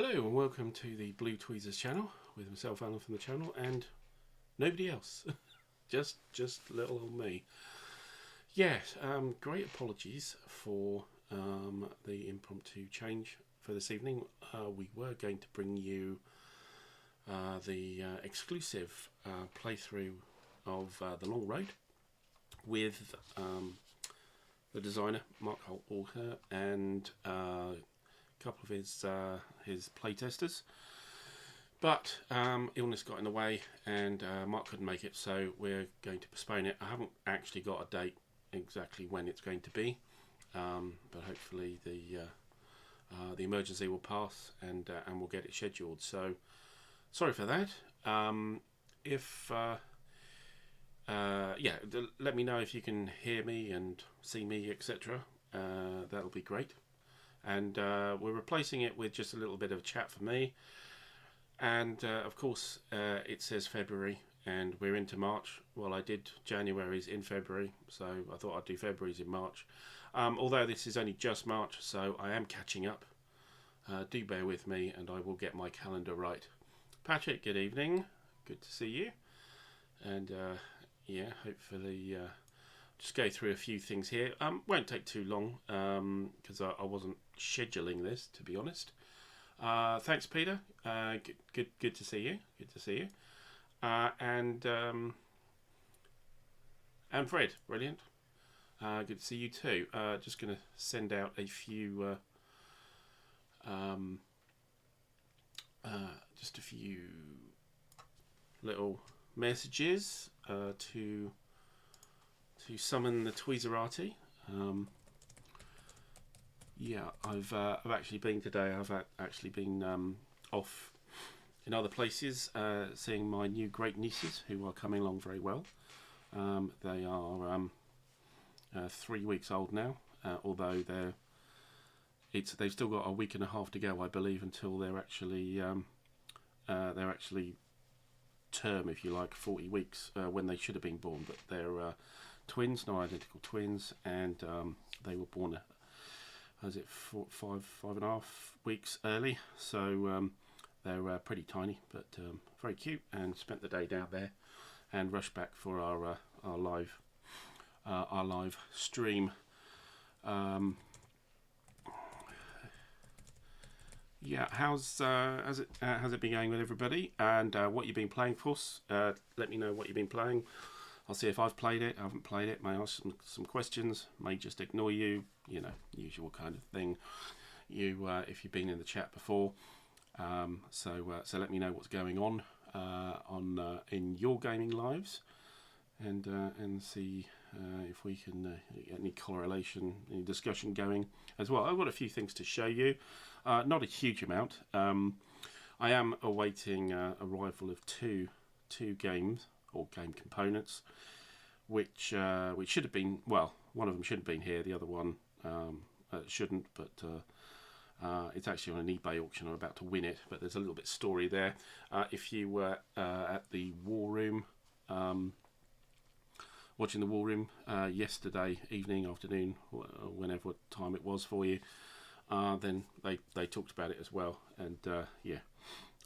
Hello and welcome to the Blue Tweezers channel with myself, Alan, from the channel, and nobody else. just little old me. Yes, great apologies for the impromptu change for this evening. We were going to bring you the exclusive playthrough of The Long Road with the designer Mark Walker and couple of his playtesters, but illness got in the way and Mark couldn't make it, so we're going to postpone it. I haven't actually got a date exactly when it's going to be, but hopefully the emergency will pass and we'll get it scheduled. So sorry for that. Let me know if you can hear me and see me, etc. That'll be great. And we're replacing it with just a little bit of chat for me, and of course it says February and we're into March. Well, I did January's in February, so I thought I'd do February's in March, although this is only just March, so I am catching up. Do bear with me and I will get my calendar right. Patrick, good evening, good to see you. And yeah, hopefully just go through a few things here. Won't take too long because I wasn't scheduling this, to be honest. Thanks, Peter. Good to see you. Good to see you. And Fred, brilliant. Good to see you too. Just going to send out a few, just a few little messages to summon the Tweezerati. Yeah, I've actually been today. I've actually been off in other places, seeing my new great nieces, who are coming along very well. They are 3 weeks old now, although they've still got a week and a half to go, I believe, until they're actually term, if you like, 40 weeks when they should have been born. But they're twins, no, identical twins, and they were born five and a half weeks early, so they're pretty tiny, but very cute, and spent the day down there and rushed back for our live stream. Yeah, how's it been going with everybody, and what you've been playing for us? Let me know what you've been playing. I'll see if I've played it. I haven't played it. May ask some questions. May just ignore you. You know, usual kind of thing. If you've been in the chat before. So let me know what's going on in your gaming lives, and see if we can get any correlation, any discussion going as well. I've got a few things to show you. Not a huge amount. I am awaiting arrival of two games, or game components, which should have been, well, one of them should have been here, the other one shouldn't, but it's actually on an eBay auction. I'm about to win it, but there's a little bit of story there. If you were at the War Room, watching the War Room yesterday evening, afternoon, whenever time it was for you, then they talked about it as well, and yeah,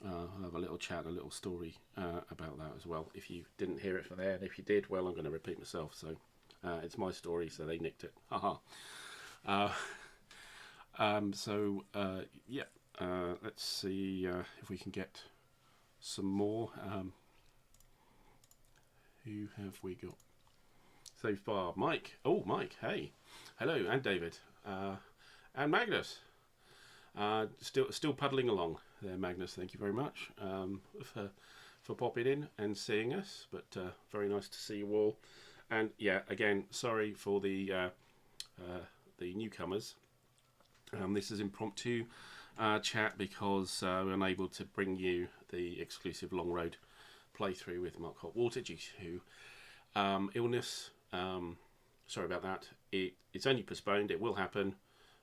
I'll have a little chat, a little story about that as well, if you didn't hear it from there. And if you did, well, I'm going to repeat myself, so it's my story, so they nicked it. Haha. Yeah, let's see if we can get some more. Who have we got so far? Mike. Oh, Mike, hey. Hello, and David. And Magnus. Still puddling along there, Magnus. Thank you very much for popping in and seeing us. But very nice to see you all. And yeah, again, sorry for the newcomers. This is impromptu chat because we're unable to bring you the exclusive Long Road playthrough with Mark Water due to illness. Sorry about that. It's only postponed. It will happen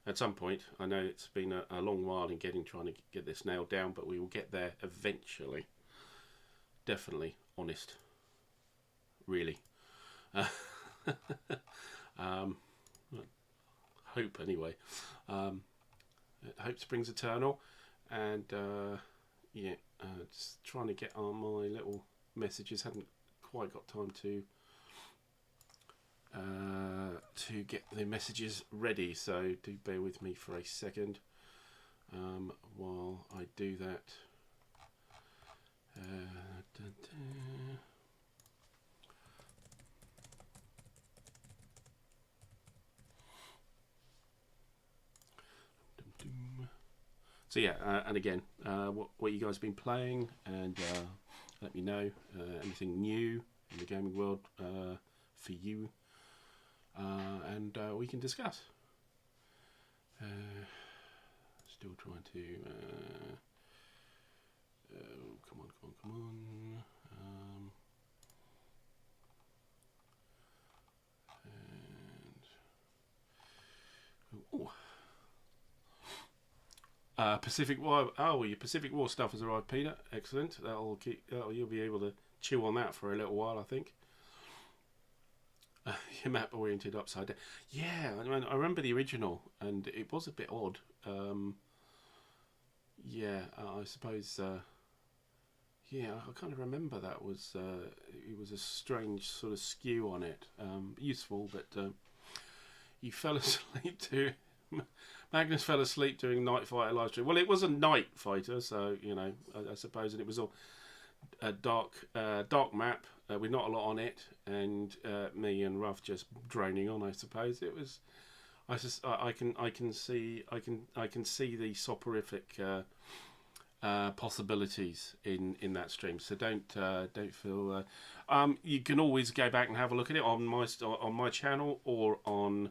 at some point. I know it's been a long while in trying to get this nailed down, but we will get there eventually. Definitely, honest. Really. Hope anyway. Hope springs eternal, And yeah, just trying to get on my little messages. Hadn't quite got time to get the messages ready, so do bear with me for a second while I do that. So yeah, and again, what you guys have been playing, and let me know anything new in the gaming world for you, and we can discuss. Still trying to come on. Pacific War. Oh, well, your Pacific War stuff has arrived, Peter. Excellent. You'll be able to chew on that for a little while, I think. Your map oriented upside down. Yeah, I remember the original, and it was a bit odd. Yeah, I suppose. Yeah, I kind of remember that was it was a strange sort of skew on it. Useful, but you fell asleep to. Magnus fell asleep doing Night Fighter live stream. Well, it was a night fighter, so you know, I suppose, and it was all a dark map with not a lot on it, and me and Ruff just droning on. I suppose it was. I can see the soporific possibilities in that stream. So don't feel. You can always go back and have a look at it on my channel or on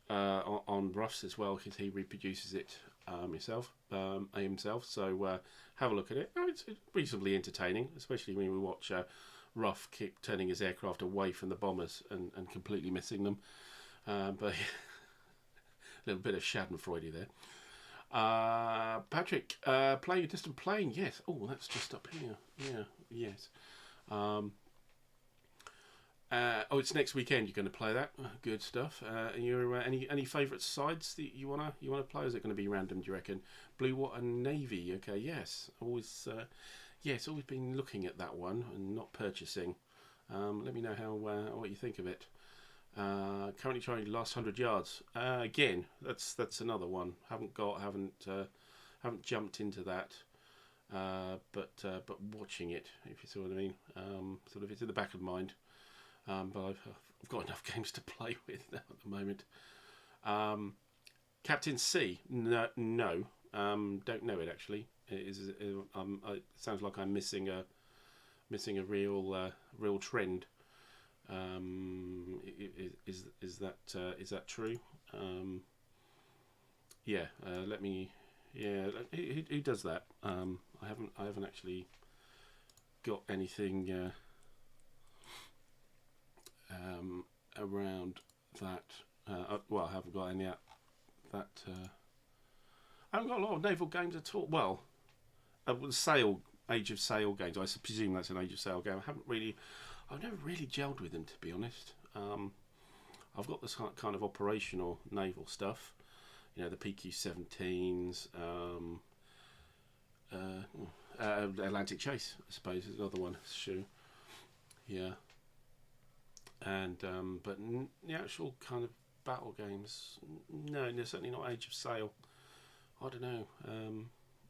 Ruff's as well, because he reproduces it himself. So have a look at it. It's reasonably entertaining, especially when we watch Ruff keep turning his aircraft away from the bombers and completely missing them. But a little bit of Schadenfreude there. Patrick, playing a distant plane. Yes. Oh, that's just up here. Yeah. Yes. Oh, it's next weekend. You're going to play that. Good stuff. You're any favourite sides that you wanna play? Or is it going to be random? Do you reckon? Blue, water, navy. Okay. Yes. Always. Yes. Always been looking at that one and not purchasing. Let me know how what you think of it. Currently trying the last 100 yards. Again, that's another one. Haven't jumped into that. But watching it, if you see what I mean. Sort of, it's in the back of mind. But I've got enough games to play with now at the moment. Captain C, no, don't know it actually. It sounds like I'm missing a real trend. Is that true? Yeah. Let me. Yeah. Who does that? I haven't actually got anything. Around that. Well, I haven't got any that. I haven't got a lot of naval games at all. Well, Age of Sail games. I presume that's an Age of Sail game. I've never really gelled with them, to be honest. I've got this kind of operational naval stuff. You know, the PQ-17s. Atlantic Chase, I suppose, is another one. Sure. Yeah. And but the actual kind of battle games, no, they're certainly not Age of Sail. I don't know.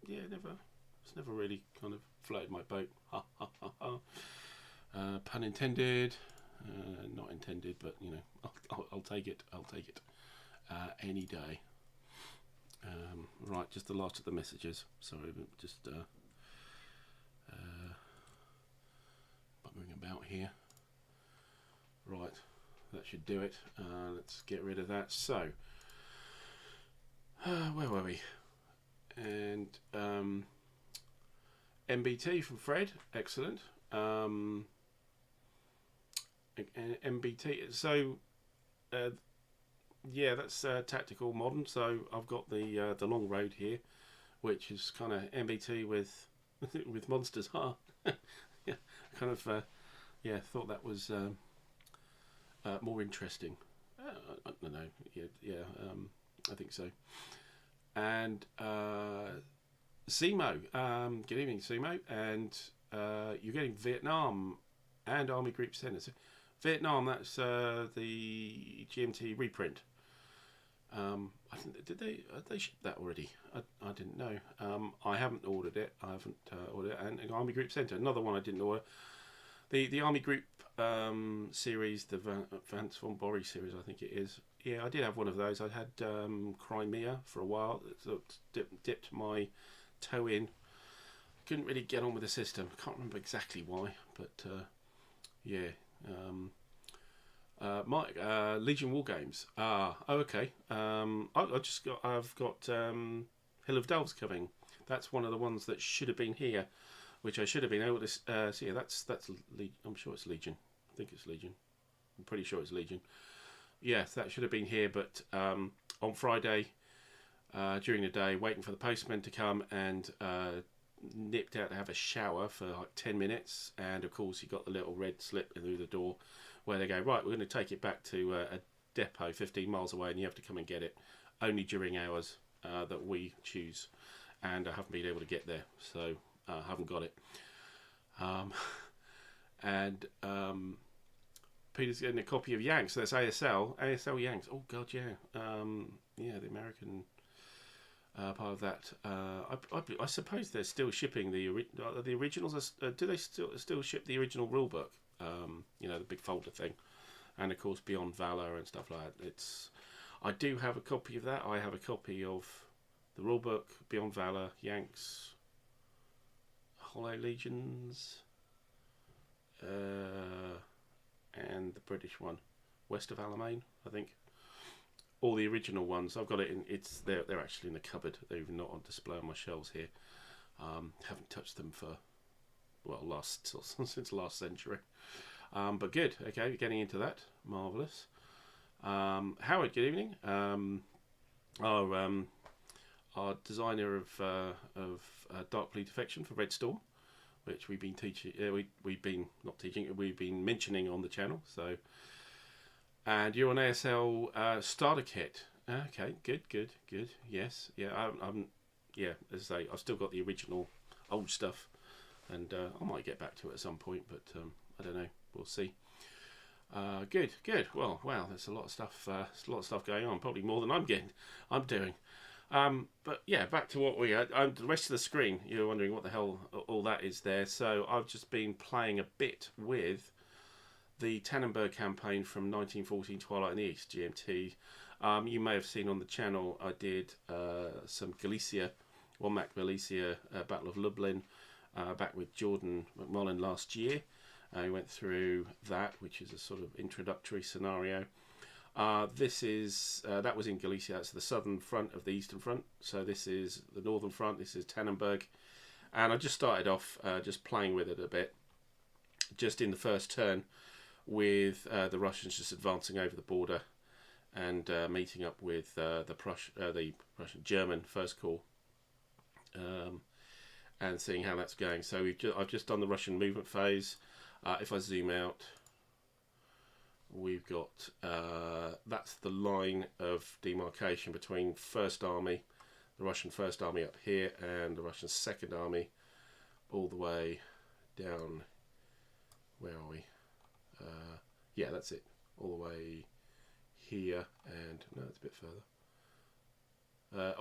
Yeah, it's never really kind of floated my boat. Pun intended. Not intended, but you know, I'll take it. Any day. Right, just the last of the messages. Sorry, but just buggering about here. Right, that should do it. Let's get rid of that. So, where were we? And MBT from Fred, excellent. MBT. So, yeah, that's tactical modern. So I've got the long road here, which is kind of MBT with monsters. Yeah, kind of. Yeah, thought that was. More interesting. I don't know. Yeah. I think so. And Simo, good evening, Simo, and you're getting Vietnam and Army Group Centre. So Vietnam, that's the GMT reprint. I think did they ship that already? I didn't know. I haven't ordered it. I haven't ordered it. And Army Group Centre, another one I didn't order. The Army Group series, the Vance von Borry series, I think it is. Yeah, I did have one of those. I had Crimea for a while. So dipped my toe in. Couldn't really get on with the system. Can't remember exactly why, but yeah. Mike, Legion Wargames. Oh, okay. I've got Hill of Delves coming. That's one of the ones that should have been here, which I should have been able to. So yeah, that's I'm sure it's Legion. I think it's Legion. I'm pretty sure it's Legion. Yes, that should have been here, but on Friday during the day, waiting for the postman to come, and nipped out to have a shower for like 10 minutes, and of course he got the little red slip through the door where they go, right, we're going to take it back to a depot 15 miles away and you have to come and get it only during hours that we choose, and I haven't been able to get there, so I haven't got it. Peter's getting a copy of Yanks, so that's ASL Yanks. Oh god, yeah. Yeah, the American part of that. I suppose they're still shipping the originals. Do they still ship the original rulebook? You know, the big folder thing, and of course Beyond Valor and stuff like that. I do have a copy of that. I have a copy of the rulebook, Beyond Valor, Yanks, Hollow Legions, and the British one, West of Alamein, I think. All the original ones. I've got it in. They're actually in the cupboard. They're even not on display on my shelves here. Haven't touched them for since last century. But good. Okay, we're getting into that. Marvelous. Howard, good evening. Our designer of Dark Blue Defection for Red Storm, which we've been teaching. We've been mentioning on the channel. So, and you're on ASL starter kit. Okay, good. Yes, yeah. Yeah. As I say, I've still got the original old stuff, and I might get back to it at some point, but I don't know. We'll see. Good. Well, wow, there's a lot of stuff. There's a lot of stuff going on. Probably more than I'm doing. But yeah, back to what we had. The rest of the screen, you're wondering what the hell all that is there. So I've just been playing a bit with the Tannenberg campaign from 1914 Twilight in the East, GMT. You may have seen on the channel I did some Galicia, one Mac Galicia, Battle of Lublin, back with Jordan McMullen last year. We went through that, which is a sort of introductory scenario. This is that was in Galicia. That's the southern front of the eastern front. So this is the northern front. This is Tannenberg, and I just started off just playing with it a bit, just in the first turn, with the Russians just advancing over the border and meeting up with the German First Corps, and seeing how that's going. So I've just done the Russian movement phase. If I zoom out, we've got that's the line of demarcation between First Army, the Russian First Army up here, and the Russian Second Army all the way down. Where are we? Yeah, that's it, all the way here, and no, it's a bit further. I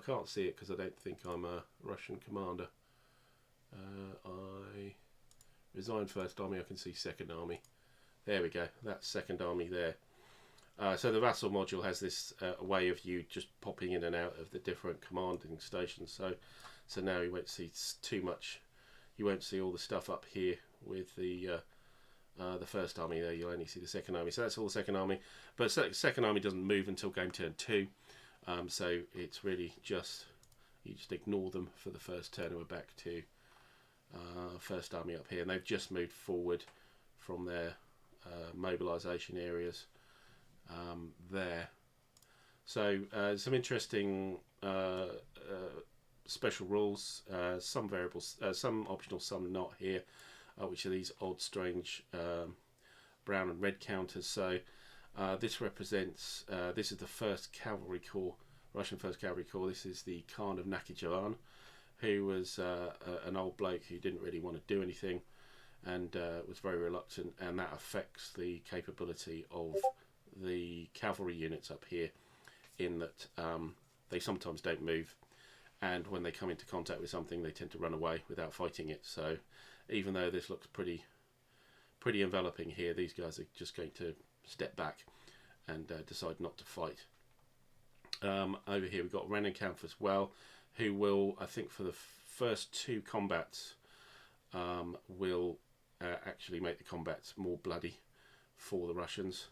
can't see it because I don't think I'm a Russian commander. I resigned First Army. I can see Second Army. There we go. That's Second Army there. So the Vassal module has this way of you just popping in and out of the different commanding stations. So now you won't see too much. You won't see all the stuff up here with the First Army there. You'll only see the Second Army. So that's all the Second Army. But Second Army doesn't move until game turn 2. So it's really just, you just ignore them for the first turn, and we're back to First Army up here. And they've just moved forward from their mobilisation areas there. So some interesting special rules, some variables, some optional, some not here, which are these odd, strange brown and red counters. So this represents, this is the 1st Cavalry Corps, Russian 1st Cavalry Corps. This is the Khan of Nakhichevan, who was an old bloke who didn't really want to do anything, and was very reluctant, and that affects the capability of the cavalry units up here, in that they sometimes don't move, and when they come into contact with something they tend to run away without fighting it. So even though this looks pretty enveloping here, these guys are just going to step back and decide not to fight. Over here we've got Rennenkampf as well, who will, I think for the first two combats, will actually make the combats more bloody for the Russians.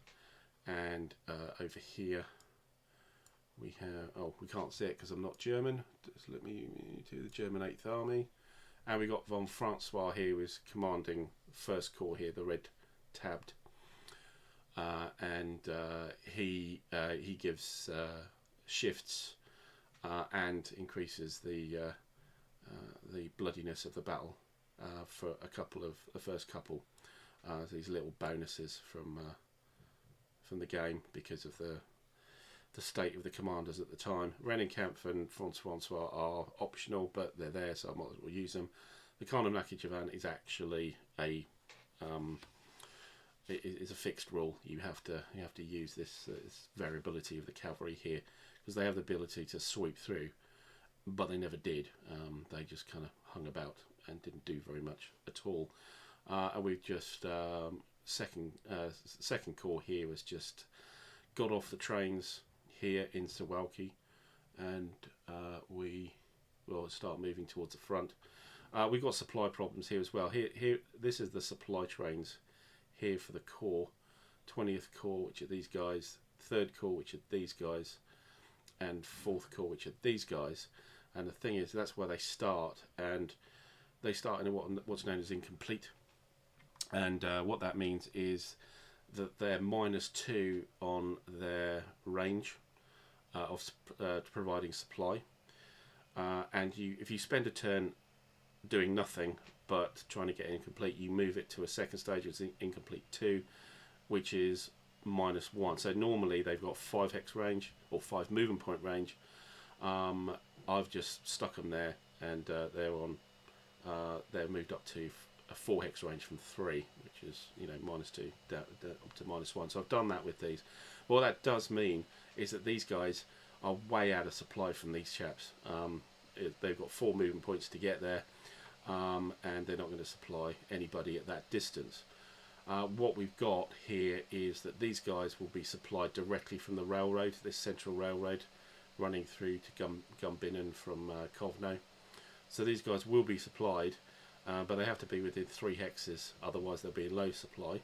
And over here we have, oh, we can't see it because I'm not German, just let me do the German 8th Army. And we got von Francois here, who is commanding First Corps here, the red tabbed, and he gives shifts and increases the bloodiness of the battle for a couple of the first couple. These little bonuses from the game because of the state of the commanders at the time. Rennenkampf and Francois are optional, but they're there, so I might as well use them. The Karnamnaki Javan is actually a fixed rule. You have to use this variability of the cavalry here, because they have the ability to sweep through, but they never did. They just kind of hung about and didn't do very much at all. And we've just second corps here was just got off the trains here in Suwałki, and we will start moving towards the front. We've got supply problems here as well. Here, this is the supply trains here for the Corps. 20th Corps, which are these guys, 3rd Corps, which are these guys, and 4th Corps, which are these guys. And the thing is, that's where they start, and they start in what's known as incomplete. And what that means is that they're -2 on their range of providing supply, and if you spend a turn doing nothing but trying to get incomplete, you move it to a second stage, it's incomplete 2, which is -1. So normally they've got 5 hex range or 5 movement point range. I've just stuck them there, and they're moved up to a 4 hex range from 3, which is, you know, -2 up to -1. So I've done that with these. What that does mean is that these guys are way out of supply from these chaps. They've got 4 movement points to get there, and they're not going to supply anybody at that distance. What we've got here is that these guys will be supplied directly from the railroad, this central railroad running through to Gumbinnen from Kovno. So these guys will be supplied, but they have to be within 3 hexes, otherwise they'll be in low supply.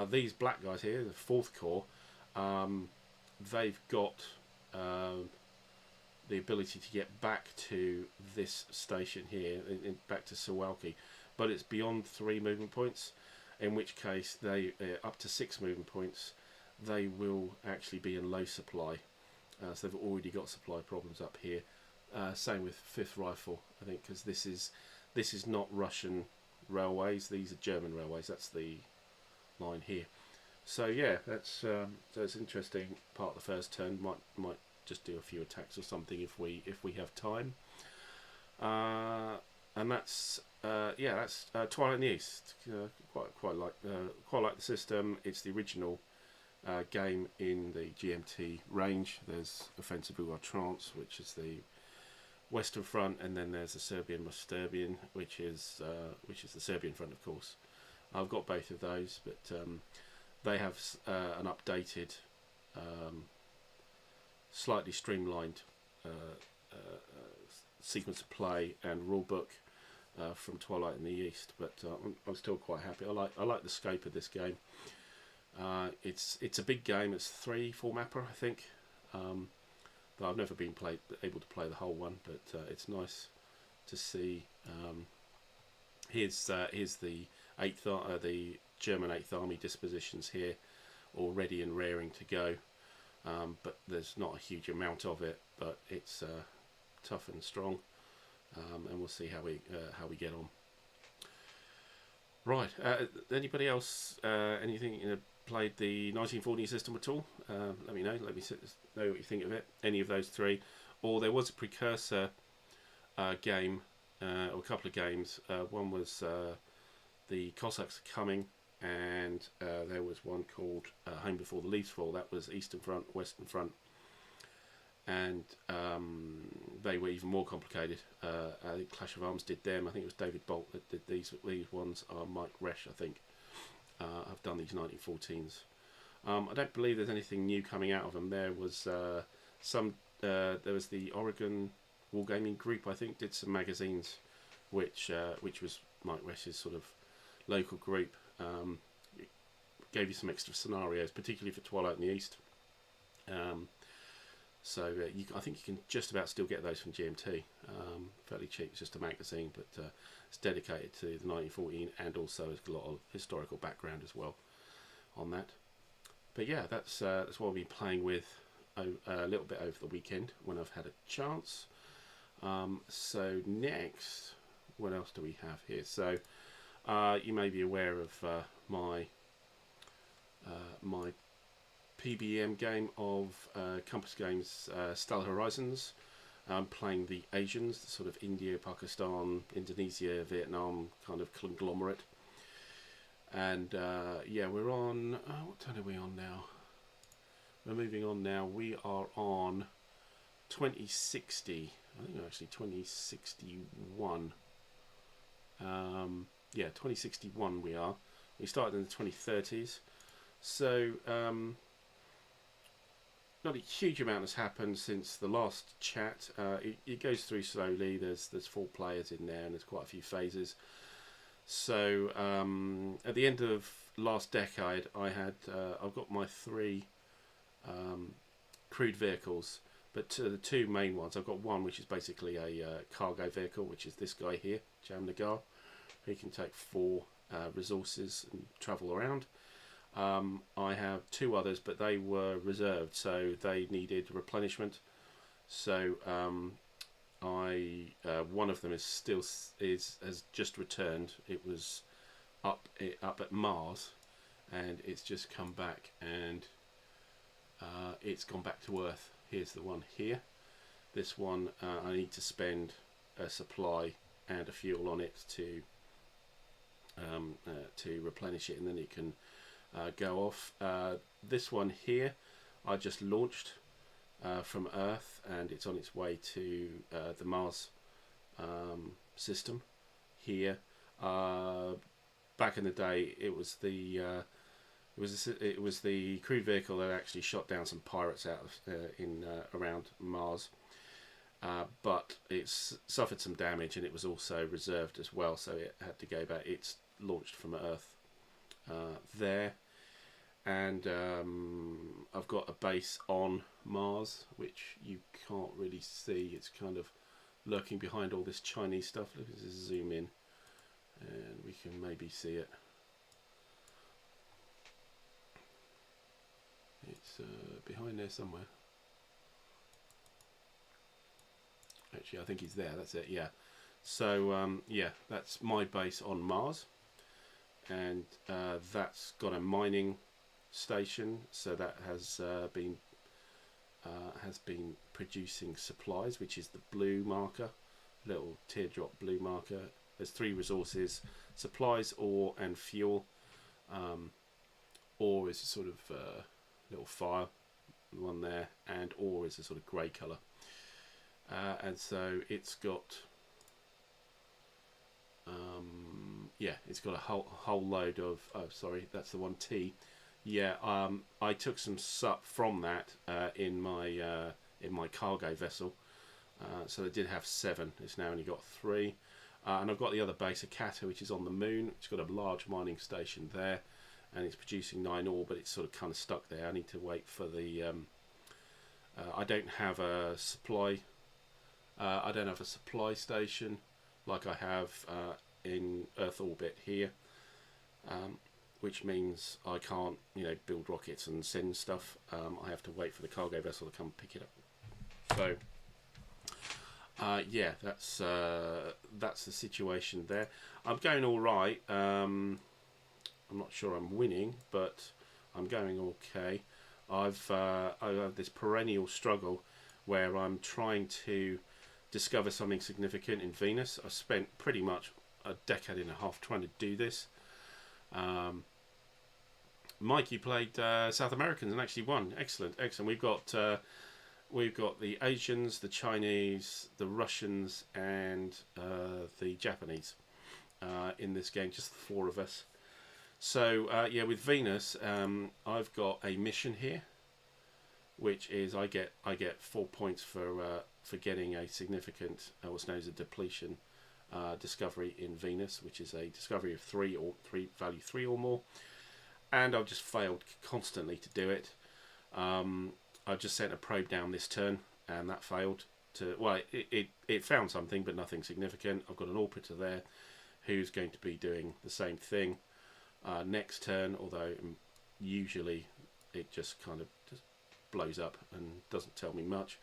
These black guys here, the 4th Corps, they've got the ability to get back to this station here, back to Suwałki, but it's beyond 3 movement points, in which case they up to 6 movement points they will actually be in low supply. So they've already got supply problems up here. Same with 5th Rifle, I think, because this is not Russian railways, these are German railways. That's the line here. So yeah, that's interesting. Part of the first turn might just do a few attacks or something if we have time. And that's Twilight in the East. Quite like the system. It's the original game in the GMT range. There's Offensive Outrance, which is the Western Front, and then there's the Serbian-Musturbian, which is the Serbian front, of course. I've got both of those, but they have an updated, slightly streamlined sequence of play and rulebook from Twilight in the East. But I'm still quite happy. I like the scope of this game. It's a big game. It's 3-4 mapper, I think. Though I've never been able to play the whole one, but it's nice to see. Here's the the German 8th Army dispositions here, all ready and raring to go. But there's not a huge amount of it, but it's tough and strong, and we'll see how we get on. Right. Anybody else? Anything? Played the 1940 system at all? Let me know. Let me know what you think of it. Any of those 3, or there was a precursor game, or a couple of games. One was the Cossacks Are Coming, and there was one called Home Before the Leaves Fall. That was Eastern Front, Western Front, and they were even more complicated. I think Clash of Arms did them. I think it was David Bolt that did these. These ones are Mike Resch, I think. I've done these 1914s. I don't believe there's anything new coming out of them. There was there was the Oregon Wargaming Group, I think, did some magazines, which was Mike Resch's sort of local group. It gave you some extra scenarios, particularly for Twilight in the East. So I think you can just about still get those from GMT, fairly cheap. It's just a magazine, but it's dedicated to the 1914, and also has a lot of historical background as well on that. But yeah, that's what I've been playing with a little bit over the weekend when I've had a chance. So next, what else do we have here? So you may be aware of my PBM game of Compass Games Stellar Horizons. I'm playing the Asians, the sort of India, Pakistan, Indonesia, Vietnam kind of conglomerate. And yeah, we're on, what turn are we on now? We're moving on now. We are on 2060. I think actually 2061. Yeah, 2061 we are. We started in the 2030s. So, not a huge amount has happened since the last chat. It goes through slowly. There's 4 players in there, and there's quite a few phases. So at the end of last decade, I've got my 3 crewed vehicles, but the 2 main ones. I've got one which is basically a cargo vehicle, which is this guy here, Jamnagar. He can take 4 resources and travel around. I have 2 others, but they were reserved, so they needed replenishment. So one of them has just returned. It was up at Mars, and it's just come back, and it's gone back to Earth. Here's the one here. This one I need to spend a supply and a fuel on it to replenish it, and then it can go off. This one here I just launched from Earth, and it's on its way to the Mars system here. Back in the day, it was the crewed vehicle that actually shot down some pirates out of around Mars, but it's suffered some damage, and it was also reserved as well, so it had to go back. It's launched from Earth there. And I've got a base on Mars, which you can't really see. It's kind of lurking behind all this Chinese stuff. Let's just zoom in, and we can maybe see it. It's behind there somewhere. Actually, I think he's there. That's it. Yeah. So yeah, that's my base on Mars, and that's got a mining station, so that has been producing supplies, which is the blue marker, little teardrop blue marker. There's 3 resources: supplies, ore, and fuel. Ore is a sort of little fire one there, and ore is a sort of grey colour, and so it's got yeah, it's got a whole load of, oh sorry, that's the one T. Yeah, I took some sup from that in my cargo vessel, so they did have 7. It's now only got 3, and I've got the other base, Akata, which is on the moon. It's got a large mining station there, and it's producing 9 ore, but it's sort of kind of stuck there. I need to wait for the. I don't have a supply. I don't have a supply station like I have in Earth orbit here. Which means I can't, build rockets and send stuff. I have to wait for the cargo vessel to come pick it up. So, yeah, that's the situation there. I'm going all right. I'm not sure I'm winning, but I'm going okay. I have this perennial struggle where I'm trying to discover something significant in Venus. I spent pretty much a decade and a half trying to do this. Mike, you played South Americans and actually won. Excellent, excellent. We've got the Asians, the Chinese, the Russians, and the Japanese in this game. Just the 4 of us. So yeah, with Venus, I've got a mission here, which is I get 4 points for getting a significant what's known as a depletion discovery in Venus, which is a discovery of value 3 or more. And I've just failed constantly to do it. I've just sent a probe down this turn, and that failed. It found something, but nothing significant. I've got an orbiter there who's going to be doing the same thing next turn, although usually it just kind of just blows up and doesn't tell me much.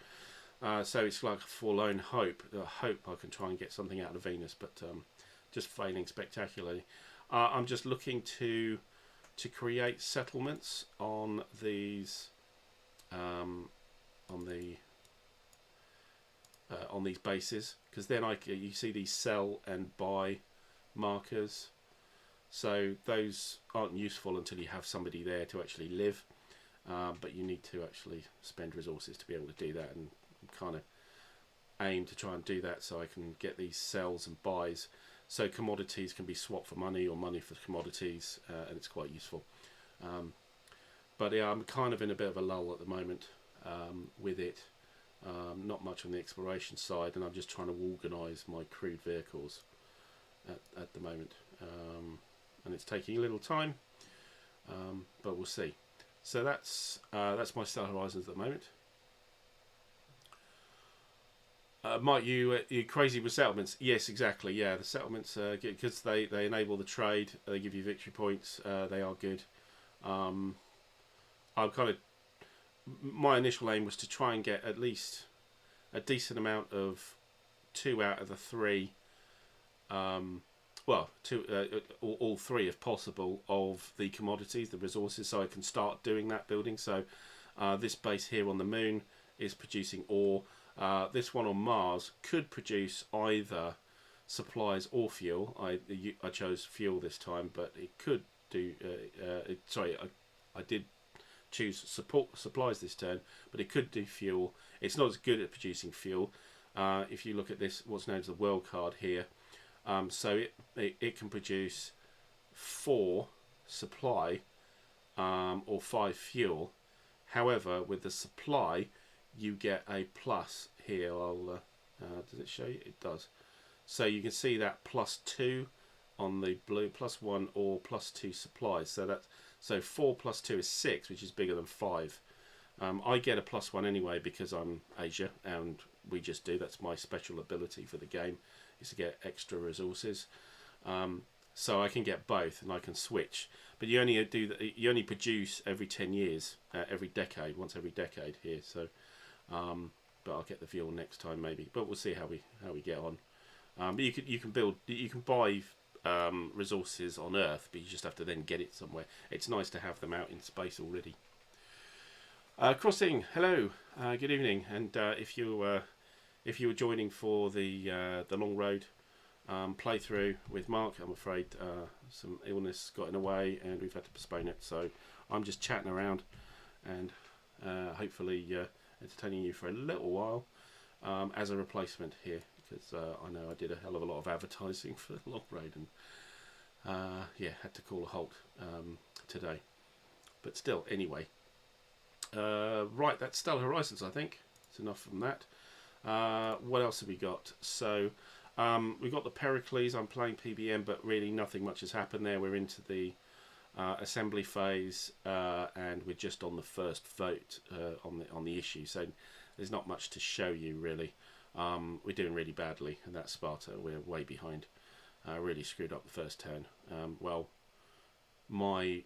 So it's like a forlorn hope. I hope I can try and get something out of Venus, but just failing spectacularly. I'm just looking to create settlements on these on these bases, because then you see these sell and buy markers. So those aren't useful until you have somebody there to actually live, but you need to actually spend resources to be able to do that, and kind of aim to try and do that so I can get these sells and buys, so commodities can be swapped for money or money for commodities, and it's quite useful. But yeah, I'm kind of in a bit of a lull at the moment with it. Not much on the exploration side, and I'm just trying to organise my crewed vehicles at the moment. And it's taking a little time, but we'll see. So that's my Stellar Horizons at the moment. Mike, you crazy with settlements? Yes, exactly. Yeah, the settlements because they enable the trade. They give you victory points. They are good. My initial aim was to try and get at least a decent amount of 2 out of the 3. All 3 if possible of the commodities, the resources, so I can start doing that building. So this base here on the moon is producing ore. This one on Mars could produce either supplies or fuel. I chose fuel this time, but it could do. I did choose supplies this turn, but it could do fuel. It's not as good at producing fuel. If you look at this, what's known as the world card here, so it can produce 4 supply or 5 fuel. However, with the supply, you get a plus here. Does it show you? It does. So you can see that +2 on the blue, +1 or +2 supplies. So 4 + 2 is 6, which is bigger than 5. I get a +1 anyway because I'm Asia, and we just do. That's my special ability for the game, is to get extra resources. So I can get both, and I can switch. But you only produce every 10 years, once every decade here. So, but I'll get the fuel next time maybe. But we'll see how we get on. But you can buy resources on Earth, but you just have to then get it somewhere. It's nice to have them out in space already. Crossing, hello, good evening, and if you were joining for the long road playthrough with Mark, I'm afraid some illness got in the way and we've had to postpone it. So I'm just chatting around and hopefully entertaining you for a little while as a replacement here, because I know I did a hell of a lot of advertising for the long road, and yeah, had to call a halt today. But still, anyway. Right, that's Stellar Horizons, I think. It's enough from that. What else have we got? So we've got the Pericles. I'm playing PBM, but really nothing much has happened there. We're into the assembly phase, and we're just on the first vote on the issue. So there's not much to show you really. We're doing really badly, and that's Sparta. We're way behind. Really screwed up the first turn. Well, my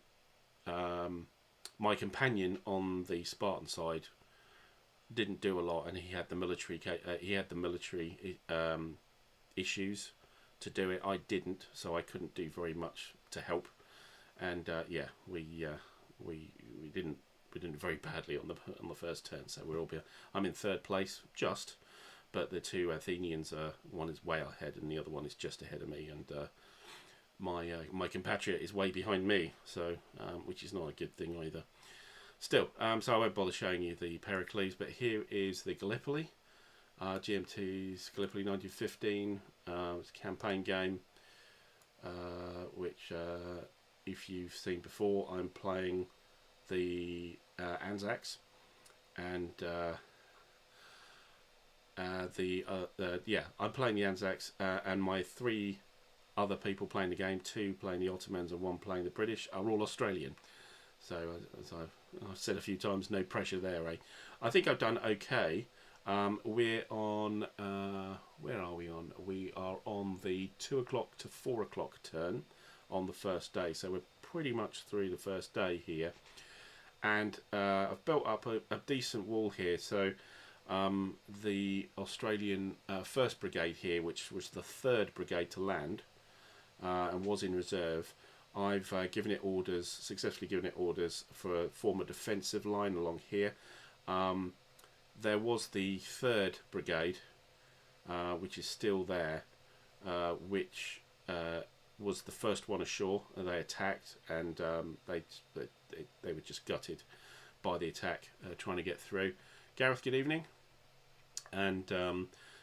companion on the Spartan side didn't do a lot, and he had the military issues to do it. I didn't, so I couldn't do very much to help. And yeah, we didn't very badly on the first turn. So we're all I'm in third place, just, but the two Athenians one is way ahead and the other one is just ahead of me, and my compatriot is way behind me, so which is not a good thing either. Still, so I won't bother showing you the Pericles, but here is the Gallipoli, GMT's Gallipoli 1915. It's a campaign game, which if you've seen before, I'm playing the Anzacs, and I'm playing the Anzacs, and my 3 other people playing the game, 2 playing the Ottomans and 1 playing the British, are all Australian. So as I've said a few times, no pressure there, eh? I think I've done okay. We're on, where are we on? We are on the 2 o'clock to 4 o'clock turn on the first day, so we're pretty much through the first day here, and I've built up a decent wall here. So the Australian 1st Brigade here, which was the 3rd Brigade to land and was in reserve, I've given it orders, successfully given it orders for a form a defensive line along here. There was the 3rd Brigade, which is still there, which was the first one ashore, and they attacked, and they were just gutted by the attack, trying to get through. Gareth, good evening. And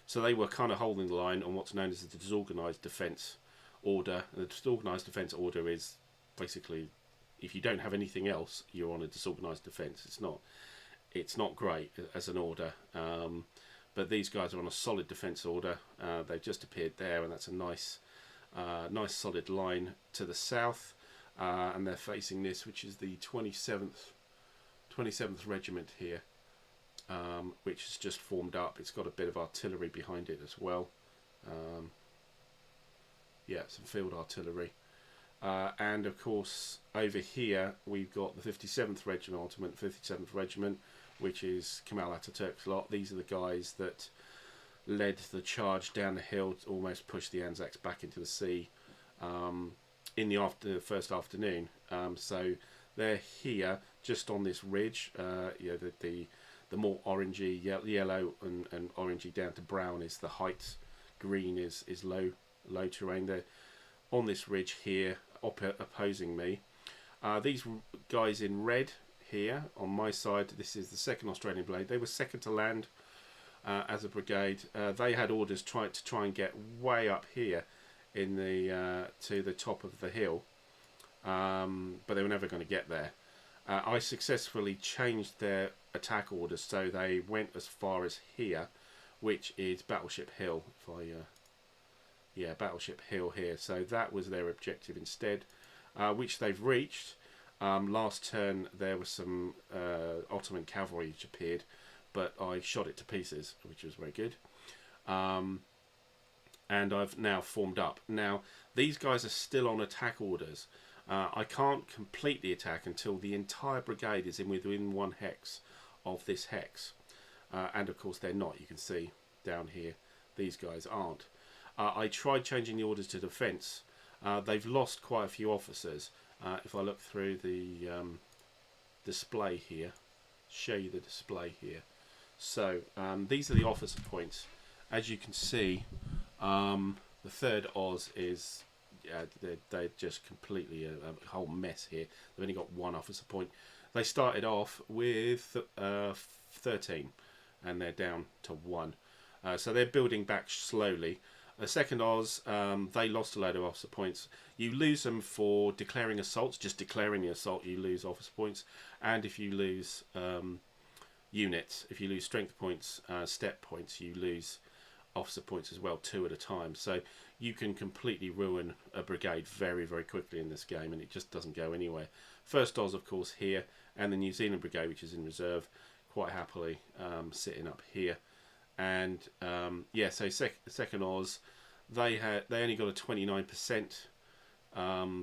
so they were kind of holding the line on what's known as the disorganised defence order. And the disorganised defence order is basically, if you don't have anything else, you're on a disorganised defence. It's not great as an order, but these guys are on a solid defence order. They've just appeared there, and that's a nice solid line to the south, and they're facing this, which is the 27th Regiment here, which has just formed up. It's got a bit of artillery behind it as well. Yeah, some field artillery. And of course, over here we've got the 57th Regiment, 57th Regiment, which is Kemal Ataturk's lot. These are the guys that led the charge down the hill to almost push the Anzacs back into the sea in the first afternoon. So they're here, just on this ridge. The more orangey, yellow and orangey down to brown is the height. Green is low terrain. They're on this ridge here, opposing me. These guys in red here on my side, this is the 2nd Australian Blade. They were second to land as a brigade. They had orders to try and get way up here in the to the top of the hill, but they were never going to get there. I successfully changed their attack orders, so they went as far as here, which is Battleship Hill. Battleship Hill here. So that was their objective instead, which they've reached. Last turn there was some Ottoman cavalry which appeared, but I shot it to pieces, which was very good. And I've now formed up. Now these guys are still on attack orders. I can't complete the attack until the entire brigade is within 1 hex of this hex, and of course they're not. You can see down here these guys aren't. I tried changing the orders to defence. They've lost quite a few officers. If I look through the display here, show you the display here. So these are the officer points. As you can see, the 3rd Oz is they're just completely a whole mess here. They've only got 1 officer point. They started off with 13, and they're down to 1. So they're building back slowly. The 2nd Oz, they lost a load of officer points. You lose them for declaring assaults. Just declaring the assault, you lose officer points. And if you lose units, if you lose strength points, step points, you lose officer points as well, 2 at a time. So you can completely ruin a brigade very, very quickly in this game, and it just doesn't go anywhere. 1st Oz, of course, here, and the New Zealand Brigade, which is in reserve, quite happily sitting up here. And so 2nd Oz, they only got a 29%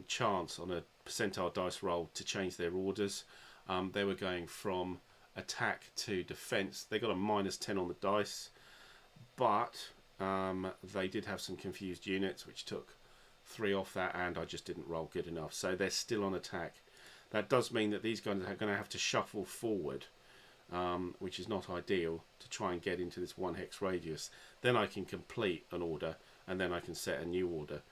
chance on a percentile dice roll to change their orders. They were going from attack to defence. They got a -10 on the dice, but they did have some confused units, which took 3 off that, and I just didn't roll good enough. So they're still on attack. That does mean that these guys are going to have to shuffle forward which is not ideal, to try and get into this 1 hex radius. Then I can complete an order, and then I can set a new order.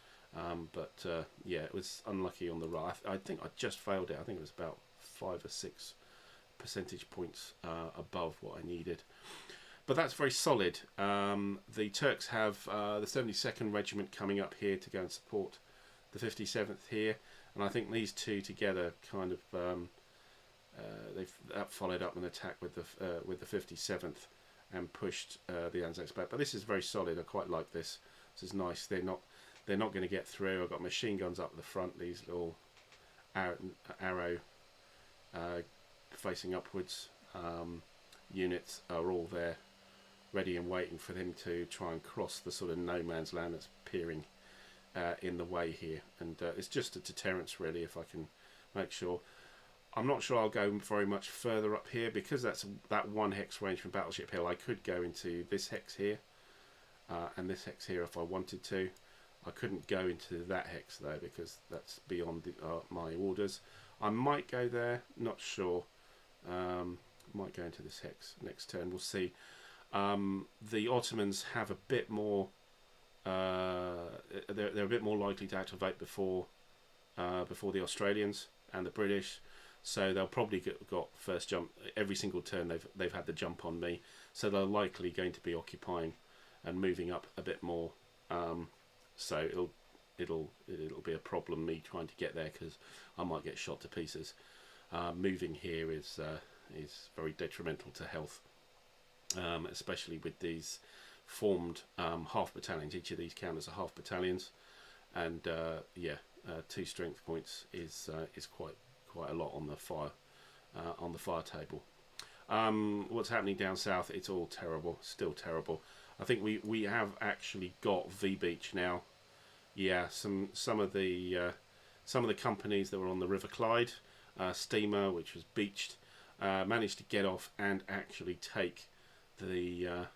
Yeah, it was unlucky on the right. I think I just failed it. I think it was about 5 or 6 percentage points above what I needed. But that's very solid. The Turks have the 72nd Regiment coming up here to go and support the 57th here, and I think these two together kind of they've followed up an attack with the 57th and pushed the Anzacs back. But this is very solid. I quite like this. This is nice. They're not going to get through. I've got machine guns up the front. These little arrow facing upwards units are all there, ready and waiting for them to try and cross the sort of no man's land that's appearing in the way here. And it's just a deterrence, really, if I can make sure. I'm not sure I'll go very much further up here, because that's that 1 hex range from Battleship Hill. I could go into this hex here and this hex here if I wanted to. I couldn't go into that hex though, because that's beyond my orders. I might go there, not sure. Might go into this hex next turn, we'll see. The Ottomans have a bit more, they're a bit more likely to activate before the Australians and the British, so they'll probably got first jump every single turn. They've had the jump on me, so they're likely going to be occupying and moving up a bit more. So it'll be a problem me trying to get there, because I might get shot to pieces. Moving here is very detrimental to health, especially with these formed half battalions. Each of these count as a half battalions, and 2 strength points is quite a lot on the fire table. What's happening down south? It's all terrible, still terrible. I think we have actually got V Beach now. Yeah, some of the companies that were on the River Clyde steamer, which was beached, managed to get off and actually take the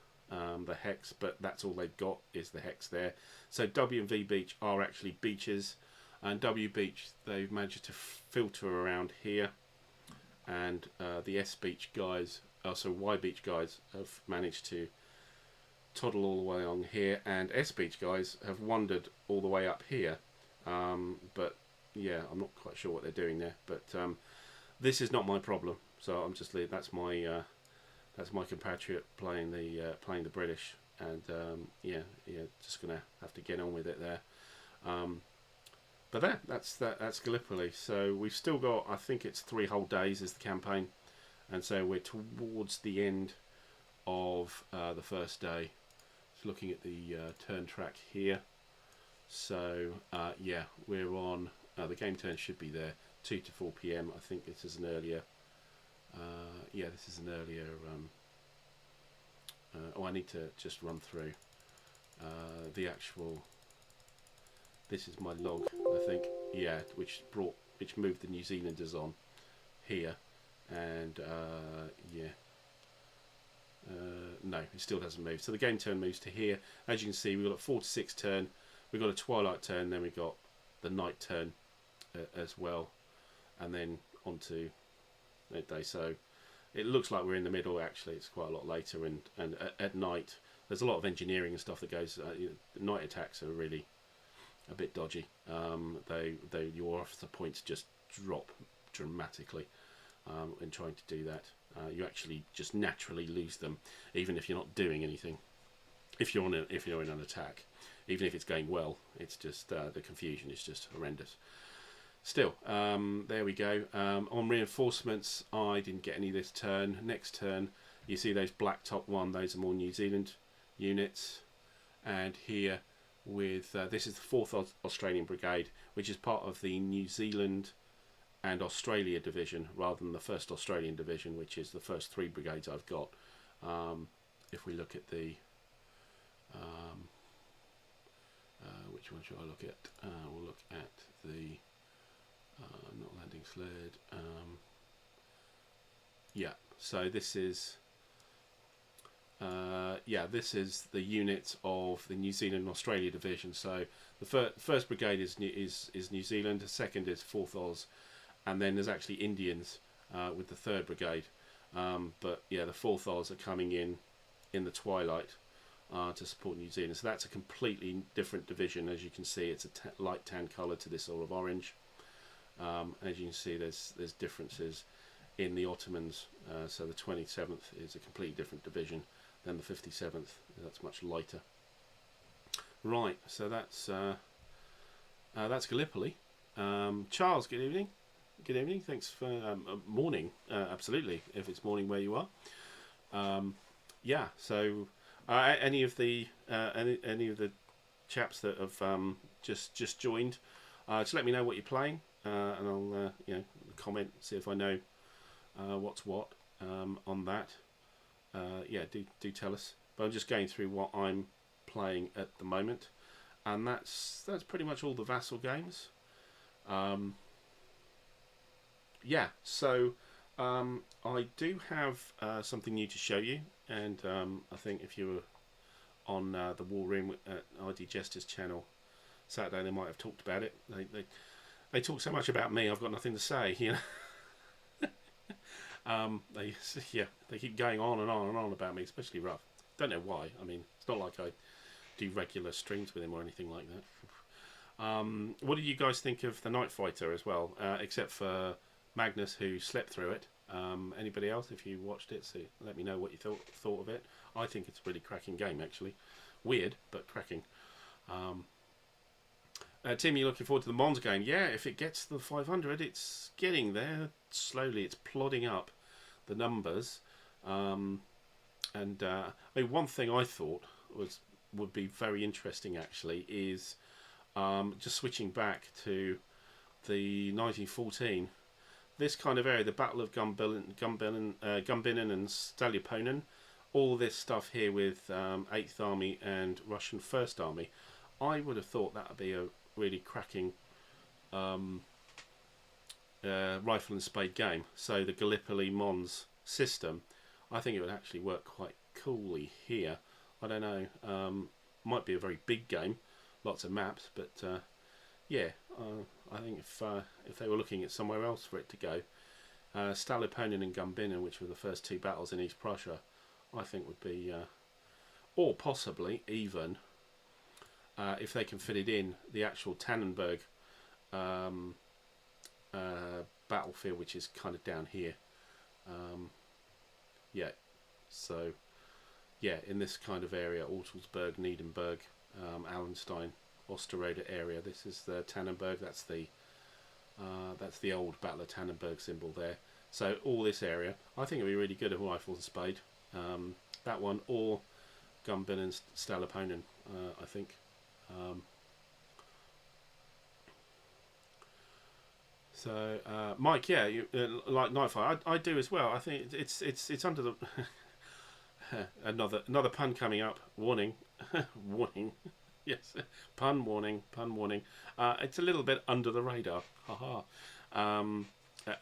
hex, but that's all they've got is the hex there. So W and V Beach are actually beaches, and W Beach they've managed to filter around here, and the S Beach guys, also Y Beach guys, have managed to toddle all the way along here, and S Beach guys have wandered all the way up here. But yeah, I'm not quite sure what they're doing there. But this is not my problem, so I'm just leaving. That's my compatriot playing the British, and just gonna have to get on with it there. But that's Gallipoli. So we've still got, I think it's 3 whole days is the campaign, and so we're towards the end of the first day. Just looking at the turn track here. So yeah, we're on. The game turn should be there 2 to 4 p.m. I think this is an earlier. This is an earlier. I need to just run through the actual. This is my log, I think. Yeah, which moved the New Zealanders on here, and no, it still hasn't moved. So the game turn moves to here. As you can see, we've got a 4 to 6 turn. We've got a twilight turn. Then we've got the night turn as well, and then on to midday. So it looks like we're in the middle. Actually, it's quite a lot later, and at night there's a lot of engineering and stuff that goes. Night attacks are really a bit dodgy. Your officer points just drop dramatically in trying to do that. You actually just naturally lose them, even if you're not doing anything. If you're in an attack, even if it's going well, it's just the confusion is just horrendous. Still, there we go. On reinforcements, I didn't get any this turn. Next turn, you see those black top one. Those are more New Zealand units, and here with this is the 4th Australian Brigade, which is part of the New Zealand and Australia division rather than the 1st Australian division, which is the first 3 brigades I've got. If we look at the which one should I look at? We'll look at the not landing sled. So this is this is the unit of the New Zealand and Australia division. So the first brigade is New Zealand, the second is 4th Oz, and then there's actually Indians with the 3rd brigade. But yeah, the fourth Oz are coming in the twilight to support New Zealand. So that's a completely different division. As you can see, it's a light tan colour to this olive orange. As you can see, there's differences in the Ottomans. So the 27th is a completely different division than the 57th. That's much lighter. Right, so that's Gallipoli. Charles, good evening. Good evening. Thanks for morning. Absolutely, if it's morning where you are. Yeah. So any of the chaps that have just joined, just let me know what you're playing, and I'll comment, see if I know what's what on that. Yeah, do tell us. But I'm just going through what I'm playing at the moment, and that's pretty much all the vassal games. Yeah, so I do have something new to show you, and I think if you were on the War Room at ID Jester's channel Saturday, they might have talked about it. They talk so much about me, I've got nothing to say, you know. They keep going on and on and on about me, especially Ruff. Don't know why. I mean, it's not like I do regular streams with him or anything like that. What did you guys think of the Night Fighter as well, except for Magnus, who slept through it? Anybody else, if you watched it, so let me know what you thought of it. I think it's a really cracking game, actually. Weird, but cracking. Tim, you looking forward to the Mons game? Yeah, if it gets to the 500, it's getting there slowly. It's plodding up the numbers. And I mean, one thing I thought would be very interesting, actually, is just switching back to the 1914. This kind of area, the Battle of Gumbinnen and Staliaponen, all this stuff here with 8th Army and Russian 1st Army, I would have thought that would be a really cracking rifle and spade game. So the Gallipoli Mons system, I think it would actually work quite coolly here. I don't know, might be a very big game, lots of maps, but yeah, I think if they were looking at somewhere else for it to go, Staliaponen and Gumbinnen, which were the first two battles in East Prussia, I think would be, or possibly even, if they can fit it in, the actual Tannenberg battlefield, which is kind of down here. Yeah, so yeah, in this kind of area, Ortelsburg, Niedenberg, Allenstein, Osterode area. This is the Tannenberg. That's the old Battle of Tannenberg symbol there. So all this area, I think it'd be really good at rifle and spade. That one or Gumbinnen and Staliaponen, I think. So Mike, yeah, you like Nightfire. I do as well. I think it's under the another pun coming up. Warning, warning. Yes, pun warning. It's a little bit under the radar, haha.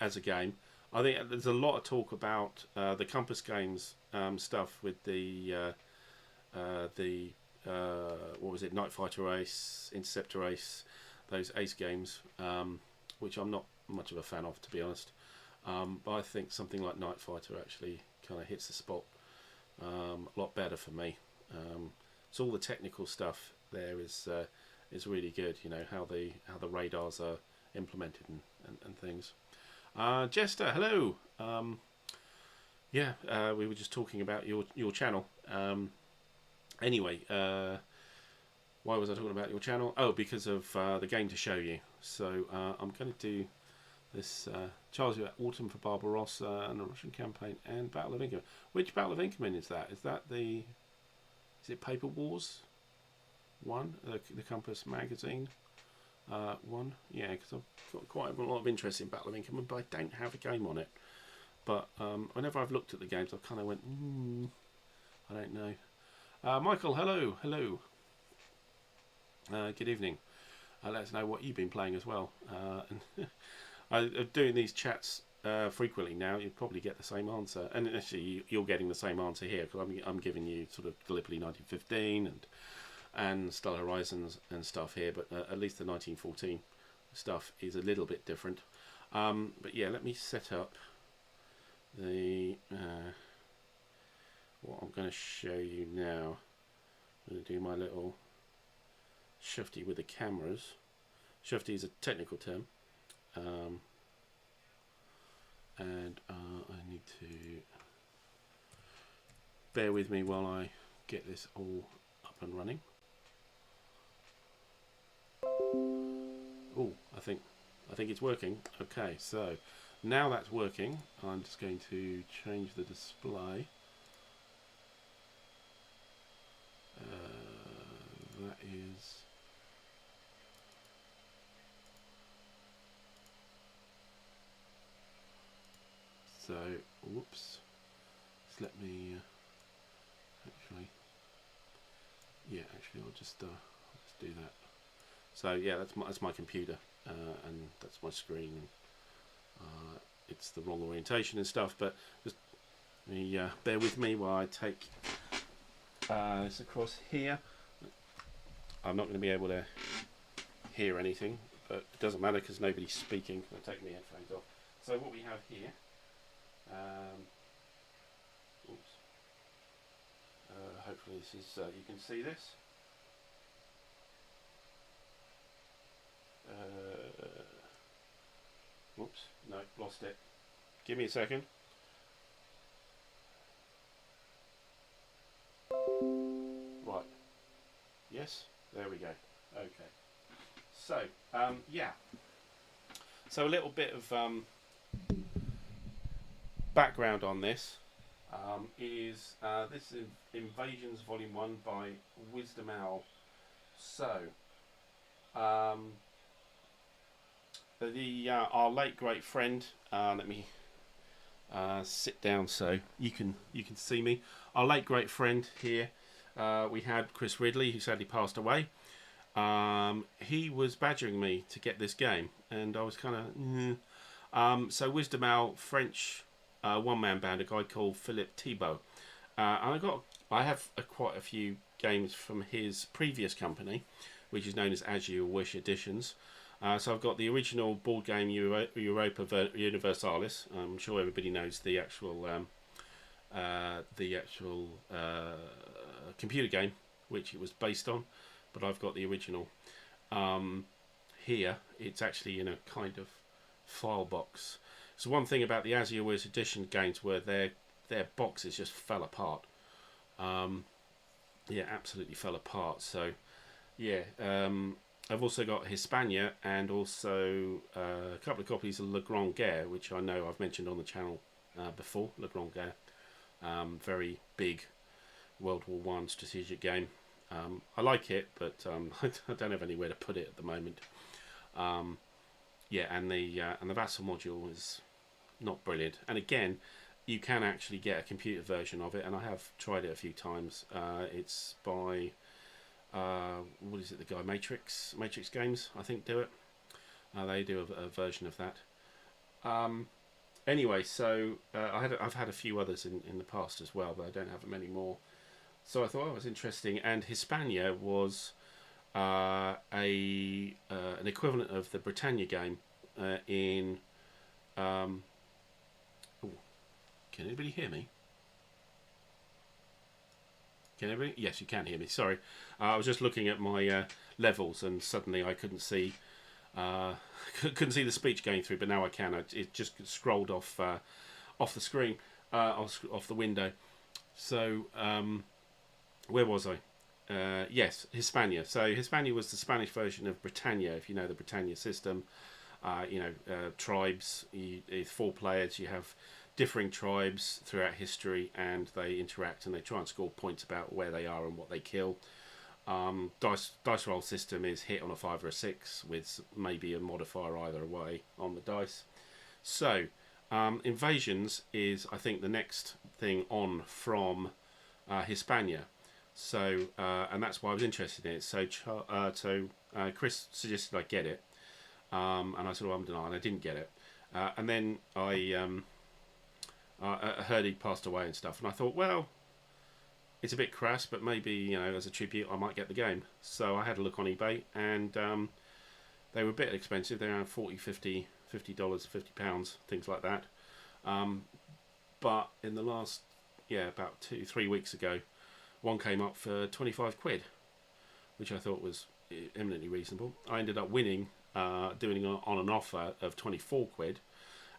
As a game, I think there's a lot of talk about the Compass Games stuff with the what was it, Night Fighter Ace, Interceptor Ace, those Ace games, which I'm not much of a fan of, to be honest. But I think something like Night Fighter actually kind of hits the spot a lot better for me. So all the technical stuff there is really good. You know how the radars are implemented and things. Jester, hello. Yeah, we were just talking about your channel. Anyway, why was I talking about your channel? Oh, because of the game to show you. So I'm going to do this Charles Autumn for Barbarossa and the Russian campaign and Battle of Inkerman. Which Battle of Inkerman is that? Is it Paper Wars 1? The Compass magazine 1? Yeah, because I've got quite a lot of interest in Battle of Inkerman, but I don't have a game on it. But whenever I've looked at the games, I've kind of went, I don't know. Michael, hello. Good evening. Let us know what you've been playing as well. And doing these chats frequently now, you'll probably get the same answer. And actually, you're getting the same answer here because I'm giving you sort of Gallipoli 1915 and Stellar Horizons and stuff here. But at least the 1914 stuff is a little bit different. But yeah, let me set up the what I'm going to show you now. I'm going to do my little shifty with the cameras. Shifty is a technical term, and I need to bear with me while I get this all up and running. Oh, I think it's working. Okay, so now that's working, I'm just going to change the display. That is so. Whoops. Just let me actually. Yeah, actually, I'll just do that. So yeah, that's my computer, and that's my screen. It's the wrong orientation and stuff, but just bear with me while I take this across here. I'm not going to be able to hear anything, but it doesn't matter because nobody's speaking. I'll take my headphones off. So what we have here, oops. Hopefully this is you can see this. Whoops, no, lost it. Give me a second. Right. Yes, there we go. Okay. So, yeah. So a little bit of background on this is this is Invasions Volume 1 by Wisdom Owl. So, our late great friend. Let me sit down so you can see me. Our late great friend here. We had Chris Ridley, who sadly passed away. He was badgering me to get this game, and I was kind of. So Wisdom Owl, French one-man band, a guy called Philippe Thibault, and I have quite a few games from his previous company, which is known as As You Wish Editions. So I've got the original board game Europa Universalis. I'm sure everybody knows the actual computer game which it was based on, but I've got the original. Here it's actually in a kind of file box. So one thing about the As You Wish Edition games were their boxes just fell apart. Yeah, absolutely fell apart. So yeah. I've also got Hispania and also a couple of copies of Le Grand Guerre, which I know I've mentioned on the channel before. Le Grand Guerre, very big World War I strategic game. I like it, but I don't have anywhere to put it at the moment. Yeah, and the vassal module is not brilliant. And again, you can actually get a computer version of it, and I have tried it a few times. It's by what is it? The guy Matrix Games, I think, do it. They do a version of that. Anyway, so I've had a few others in the past as well, but I don't have them anymore. So I thought it was interesting, and Hispania was an equivalent of the Britannia game in. Can anybody hear me? Can everybody? Yes, you can hear me. Sorry, I was just looking at my levels, and suddenly I couldn't see the speech going through, but now I can. It just scrolled off the screen, off the window. So where was I? Yes, Hispania. So Hispania was the Spanish version of Britannia. If you know the Britannia system, tribes. It's 4 players. You have differing tribes throughout history, and they interact and they try and score points about where they are and what they kill. Dice roll system is hit on a 5 or a 6 with maybe a modifier either way on the dice. So Invasions is, I think, the next thing on from Hispania. So and that's why I was interested in it. So Chris suggested I get it, and I said, well, I'm denying I didn't get it, and then I heard he passed away and stuff, and I thought, well, it's a bit crass, but maybe, as a tribute, I might get the game. So I had a look on eBay, and they were a bit expensive. They're around $40, $50, £50, £50, things like that. but in the last, yeah, about 2-3 weeks ago, one came up for 25 quid, which I thought was eminently reasonable. I ended up winning, doing it on an offer of 24 quid,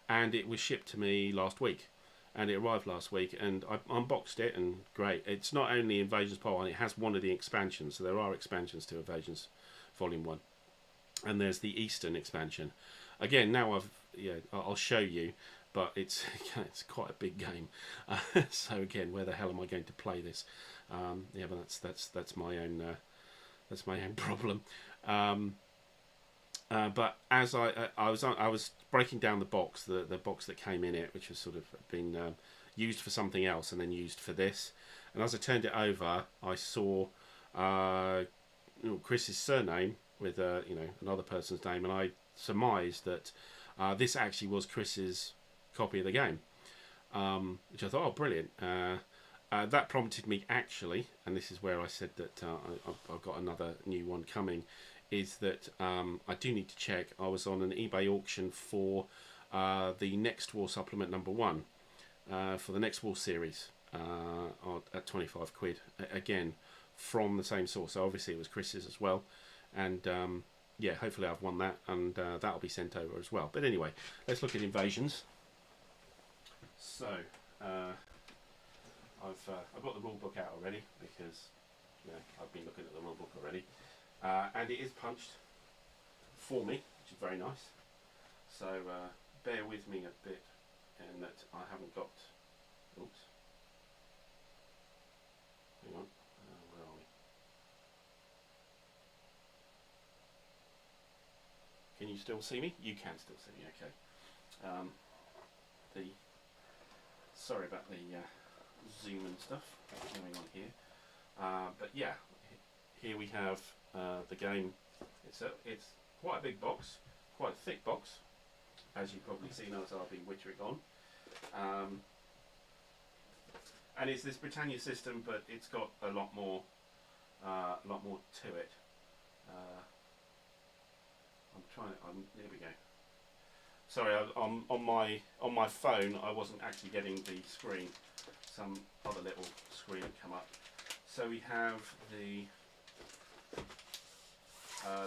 and it was shipped to me last week. And it arrived last week, and I unboxed it, and great. It's not only Invasions Part 1, it has one of the expansions, so there are expansions to Invasions Volume 1. And there's the Eastern expansion. Again, now I'll show you, but it's quite a big game. So again, where the hell am I going to play this? Yeah, but that's my own problem. But as I was breaking down the box, the box that came in it, which has sort of been used for something else and then used for this, and as I turned it over, I saw Chris's surname with another person's name, and I surmised that this actually was Chris's copy of the game, which I thought, oh, brilliant. That prompted me actually, and this is where I said that I've got another new one coming, is that I do need to check. I was on an eBay auction for the Next War Supplement #1 for the Next War series at 25 quid, again from the same source. So obviously it was Chris's as well, and yeah, hopefully I've won that, and that'll be sent over as well. But anyway, let's look at Invasions. So I've got the rule book out already, because I've been looking at the rule book already. And it is punched for me, which is very nice. So bear with me a bit, in that I haven't got. Oops. Hang on. Where are we? Can you still see me? You can still see me. Okay. Sorry about the zoom and stuff going on here. But yeah, here we have the game. It's quite a big box, quite a thick box, as you've probably seen as I've been wittering on. And it's this Britannia system, but it's got a lot more to it. There we go. Sorry, on my phone I wasn't actually getting the screen. Some other little screen had come up. So we have the.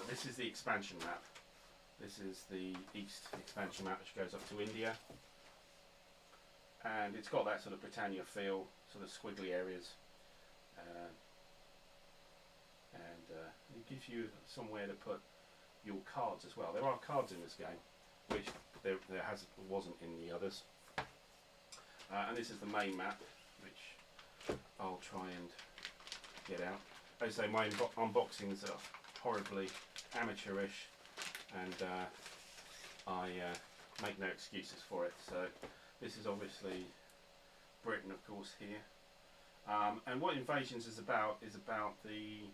This is the expansion map. This is the East expansion map, which goes up to India, and it's got that sort of Britannia feel, sort of squiggly areas, and it gives you somewhere to put your cards as well. There are cards in this game, which there wasn't in the others. And this is the main map, which I'll try and get out. As I say, my unboxings are horribly amateurish, and I make no excuses for it. So this is obviously Britain, of course, here. And what Invasions is about the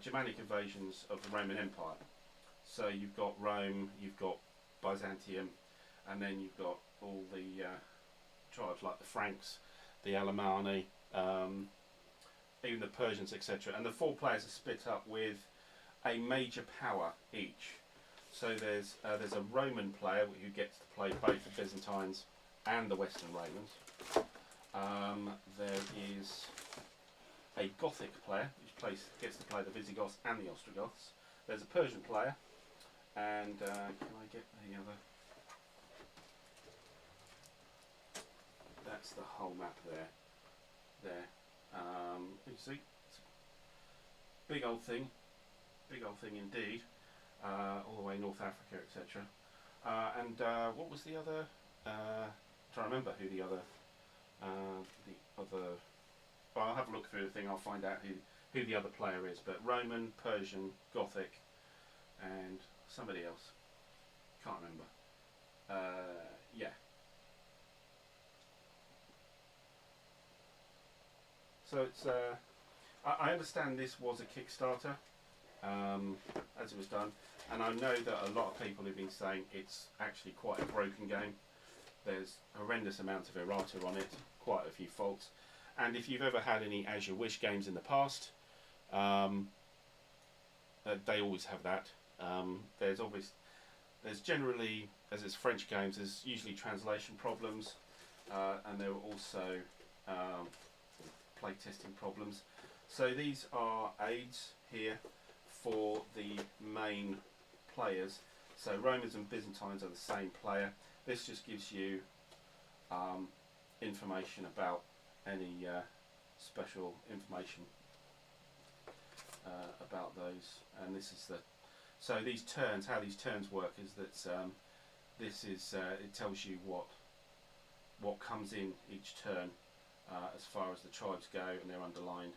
Germanic invasions of the Roman Empire. So you've got Rome, you've got Byzantium, and then you've got all the tribes like the Franks, the Alemanni, even the Persians, etc. And the 4 players are split up with a major power each. So there's a Roman player who gets to play both the Byzantines and the Western Romans. There is a Gothic player which gets to play the Visigoths and the Ostrogoths. There's a Persian player, and can I get the other? That's the whole map there. You see, it's a big old thing indeed, all the way North Africa, etc. And what was the other? Trying to remember who the other. Well, I'll have a look through the thing. I'll find out who the other player is. But Roman, Persian, Gothic, and somebody else. Can't remember. Yeah. So it's. I understand this was a Kickstarter, as it was done, and I know that a lot of people have been saying it's actually quite a broken game. There's horrendous amounts of errata on it, quite a few faults, and if you've ever had any As You Wish games in the past, they always have that. There's generally, as it's French games, there's usually translation problems. and there were also play testing problems. So these are aids here for the main players. So Romans and Byzantines are the same player. This just gives you information about any special information about those. And this is the, so these turns, how these turns work is that this is it tells you what comes in each turn as far as the tribes go, and they're underlined.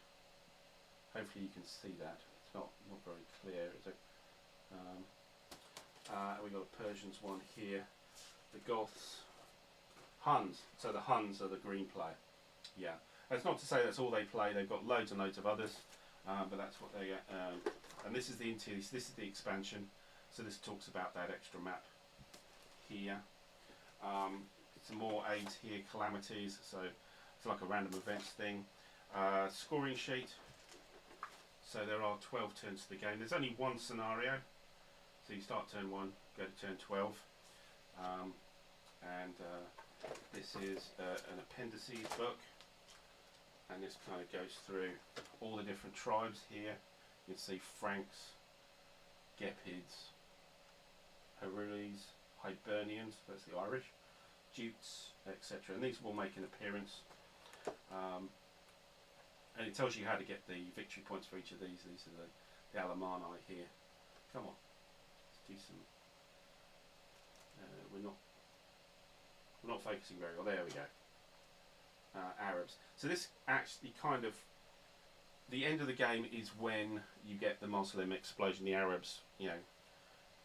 Hopefully you can see that. It's not very clear, is it? We've got a Persians one here. The Goths, Huns. So the Huns are the green player. Yeah. That's not to say that's all they play. They've got loads and loads of others, but that's what they get. And this is the interior. This is the expansion. So this talks about that extra map here. Some more aids here. Calamities. So it's like a random events thing. Scoring sheet. So there are 12 turns to the game. There's only one scenario. So you start turn 1, go to turn 12. This is an appendices book. And this kind of goes through all the different tribes here. You can see Franks, Gepids, Herules, Hibernians, that's the Irish, Jutes, etc. And these will make an appearance. And it tells you how to get the victory points for each of these. These are the Alemanni here. Come on, let's do some. We're not focusing very well. There we go. Arabs. So this actually kind of, the end of the game is when you get the Muslim explosion. The Arabs, you know,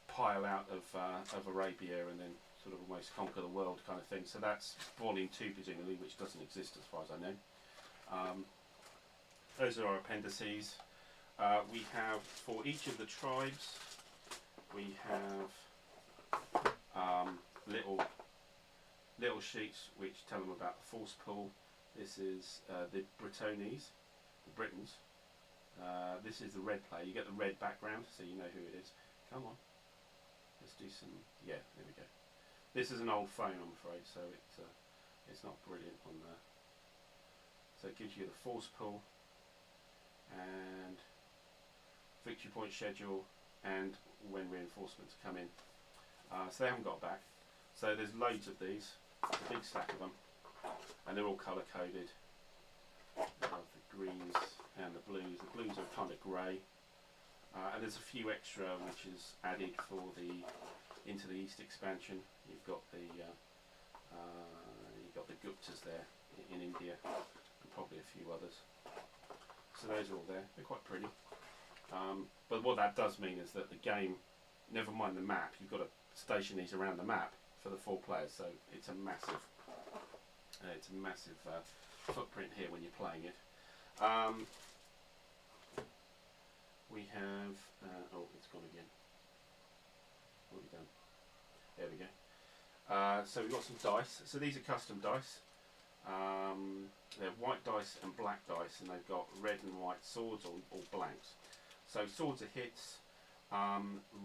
pile out of Arabia and then sort of almost conquer the world kind of thing. So that's volume 2 presumably, which doesn't exist as far as I know. Those are our appendices. We have, for each of the tribes, we have little sheets which tell them about the force pool. This is the Britones, the Britons. This is the red player. You get the red background, so you know who it is. Come on, let's do some. Yeah, there we go. This is an old phone, I'm afraid, so it's not brilliant on there. So it gives you the force pool and victory point schedule and when reinforcements come in. So they haven't got back. So there's loads of these, a big stack of them, and they're all colour coded. The greens and the blues. The blues are kind of grey, and there's a few extra which is added for the into the East expansion. You've got the Guptas there in India, and probably a few others. So those are all there. They're quite pretty. But what that does mean is that the game, never mind the map, you've got to station these around the map for the 4 players. So it's a massive footprint here when you're playing it. We have oh, it's gone again. What have we done? There we go. So we've got some dice. So these are custom dice. They're white dice and black dice, and they've got red and white swords or blanks. So swords are hits,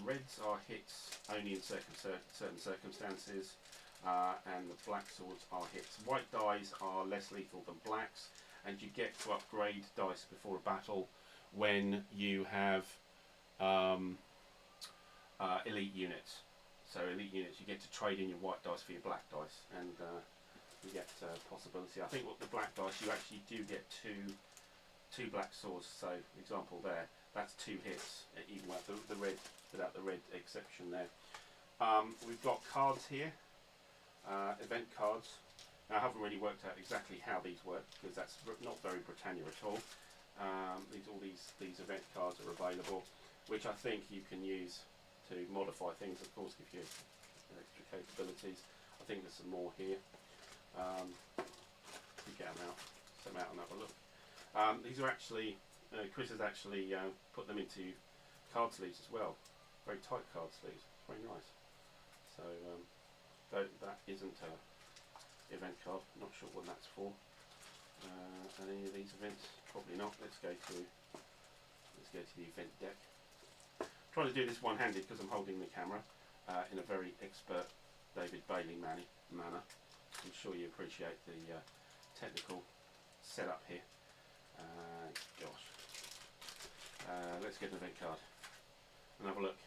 reds are hits only in certain circumstances, and the black swords are hits. White dice are less lethal than blacks, and you get to upgrade dice before a battle when you have elite units. So elite units, you get to trade in your white dice for your black dice, and you get possibility. I think what the black dice, you actually do get two black swords. So example there, that's 2 hits, even without the red exception there. We've got cards here, event cards. Now I haven't really worked out exactly how these work because that's not very Britannia at all. All these event cards are available, which I think you can use to modify things. Of course, give you extra capabilities. I think there's some more here. Get them out, set them out and have a look. These are actually, Chris has actually put them into card sleeves as well. Very tight card sleeves, very nice. So that isn't an event card, not sure what that's for. Any of these events, probably not. Let's go to the event deck. I'm trying to do this one-handed because I'm holding the camera in a very expert David Bailey manner. I'm sure you appreciate the technical setup here. Gosh. Let's get an event card and have a look.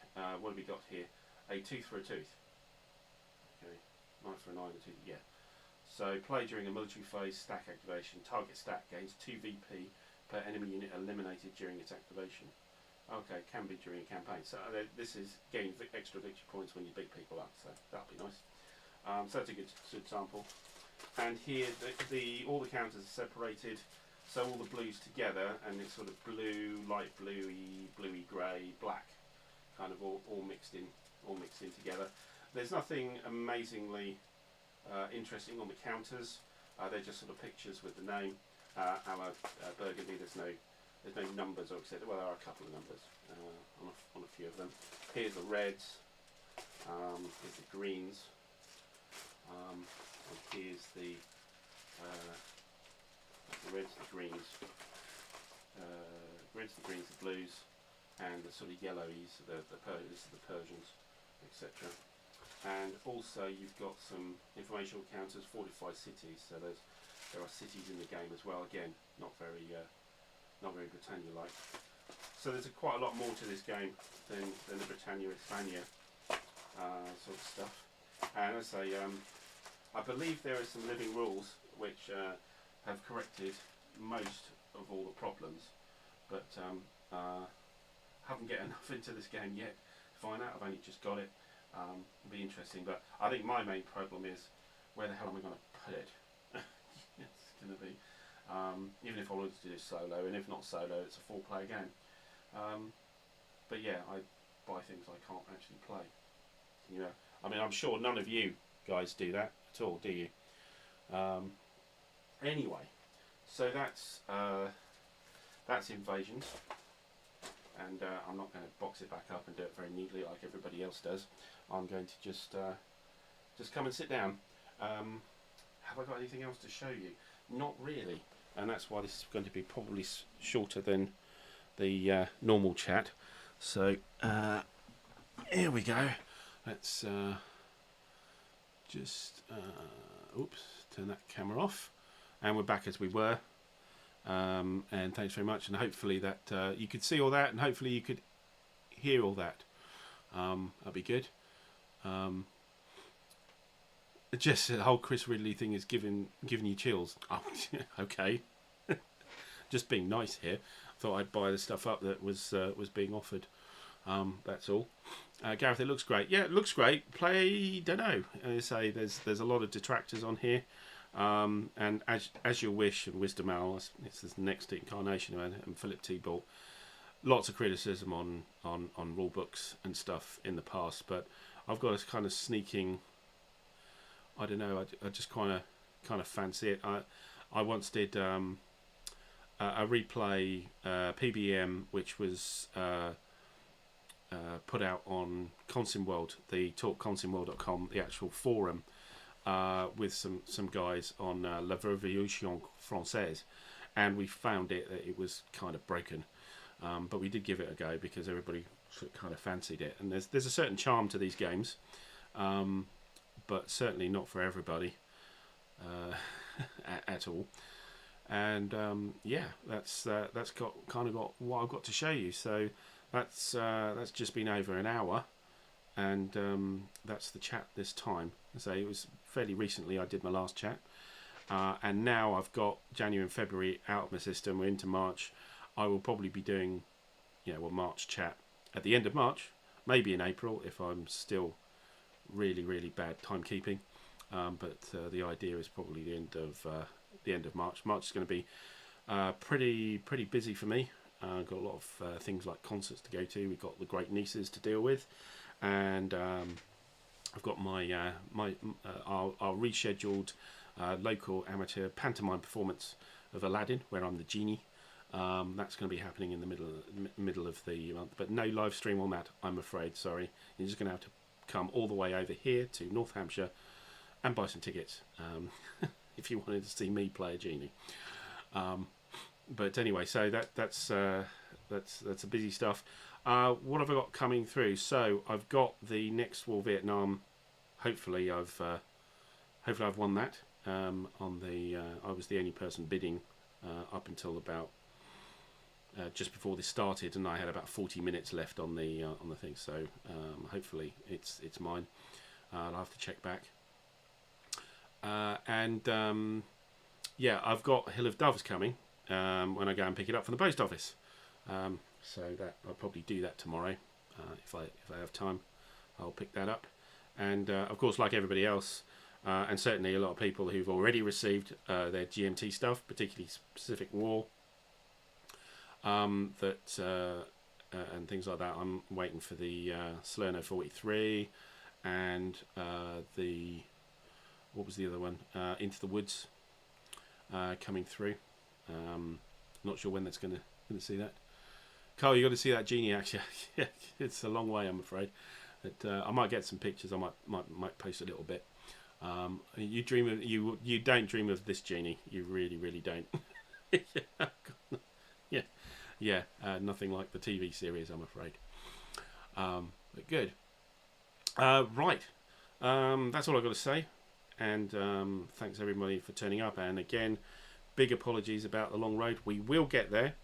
What have we got here? A tooth for a tooth. Okay, 9 for a 9, a tooth, yeah. So, play during a military phase, stack activation. Target stack gains 2 VP per enemy unit eliminated during its activation. Okay, can be during a campaign. So, this is gain extra victory points when you beat people up, so that'll be nice. So, that's a good sample. And here, all the counters are separated. So all the blues together, and it's sort of blue, light bluey, bluey grey, black, kind of all mixed in together. There's nothing amazingly interesting on the counters. They're just sort of pictures with the name. A la Burgundy, there's no numbers or etc. Well, there are a couple of numbers on a few of them. Here's the reds. Here's the greens. And here's the reds, the greens, the blues, and the sort of yellowies, this is the Persians, etc. And also you've got some informational counters, fortified cities. So there are cities in the game as well. Again, not very Britannia-like. So there's quite a lot more to this game than the Britannia Hispania sort of stuff. And as I say, I believe there are some living rules which have corrected most of all the problems, but haven't get enough into this game yet to find out. I've only just got it. It'll be interesting, but I think my main problem is where the hell am I going to put it? It's going to be, even if I wanted to do solo, and if not solo, it's a 4-player game. But yeah, I buy things I can't actually play. You know, I mean, I'm sure none of you guys do that at all, do you? Anyway, so that's Invasions, and I'm not going to box it back up and do it very neatly like everybody else does. I'm going to just come and sit down. Have I got anything else to show you? Not really, and that's why this is going to be probably shorter than the normal chat. So here we go. Let's just oops, turn that camera off, and we're back as we were. And thanks very much, and hopefully that you could see all that, and hopefully you could hear all that. That'd be good. Just the whole Chris Ridley thing is giving you chills. Oh, okay. Just being nice here. Thought I'd buy the stuff up that was being offered. That's all. Gareth, it looks great. Yeah, it looks great. Play, don't know. As I say, there's a lot of detractors on here. And as you wish, and Wisdom Owl, it's the next incarnation of it, and Philip T. Ball. Lots of criticism on rule books and stuff in the past, but I've got a kind of sneaking. I don't know. I just kind of fancy it. I once did a replay PBM, which was put out on Consim World, the talkconsimworld.com, the actual forum, with some guys on La Révolution Française, and we found that it was kind of broken, but we did give it a go because everybody kind of fancied it, and there's a certain charm to these games, but certainly not for everybody at all. And yeah, that's got what I've got to show you. So that's just been over an hour, and that's the chat this time. So it was fairly recently I did my last chat, and now I've got January and February out of my system. We're into March. I will probably be doing, a March chat at the end of March, maybe in April if I'm still really bad timekeeping. But the idea is probably the end of March. March is going to be pretty busy for me. I've got a lot of things like concerts to go to. We've got the Great Nieces to deal with, and I've got our rescheduled local amateur pantomime performance of Aladdin, where I'm the genie. That's going to be happening in the middle of the month, but no live stream on that, I'm afraid. Sorry, you're just going to have to come all the way over here to North Hampshire and buy some tickets if you wanted to see me play a genie. But anyway, so that's the busy stuff. What have I got coming through? So I've got the next War Vietnam. Hopefully I've hopefully I've won that. On the I was the only person bidding up until about just before this started, and I had about 40 minutes left on the thing. So hopefully it's mine. I'll have to check back. Yeah, I've got Hill of Doves coming when I go and pick it up from the post office. So that I'll probably do that tomorrow if I have time. I'll pick that up, and of course, like everybody else, and certainly a lot of people who've already received their GMT stuff, particularly Pacific War, and things like that. I'm waiting for the Salerno 43 and the what was the other one? Into the Woods coming through. Not sure when that's going to see that. Carl, you got to see that genie actually. Yeah, it's a long way, I'm afraid. But I might get some pictures. I might post a little bit. You dream of you don't dream of this genie. You really don't. yeah. Nothing like the TV series, I'm afraid. But good. Right. That's all I've got to say. And thanks everybody for turning up. And again, big apologies about the long road. We will get there.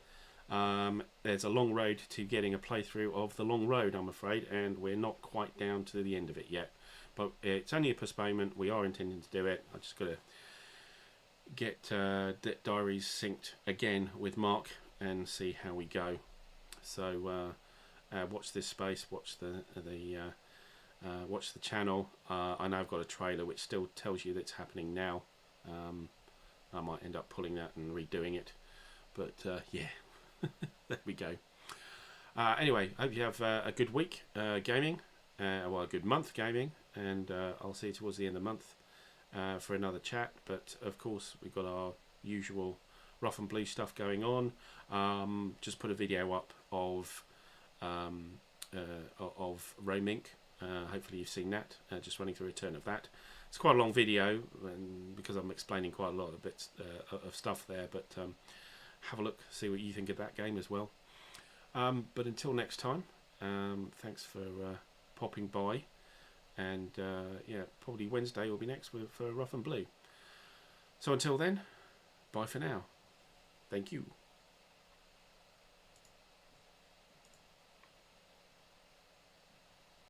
There's a long road to getting a playthrough of the long road, I'm afraid, and we're not quite down to the end of it yet. But it's only a postponement. We are intending to do it. I just got to get diaries synced again with Mark and see how we go. So watch this space. Watch watch the channel. I know I've got a trailer which still tells you that it's happening now. I might end up pulling that and redoing it, but yeah. There we go. Anyway, hope you have a good week gaming, well, a good month gaming, and I'll see you towards the end of the month for another chat. But of course, we've got our usual rough and blue stuff going on. Just put a video up of Roamink. Hopefully you've seen that. Just running through a return of that. It's quite a long video, and because I'm explaining quite a lot of bits of stuff there, but have a look, see what you think of that game as well. But until next time, thanks for popping by, and yeah, probably Wednesday will be next for Rough and Blue. So until then, bye for now. Thank you.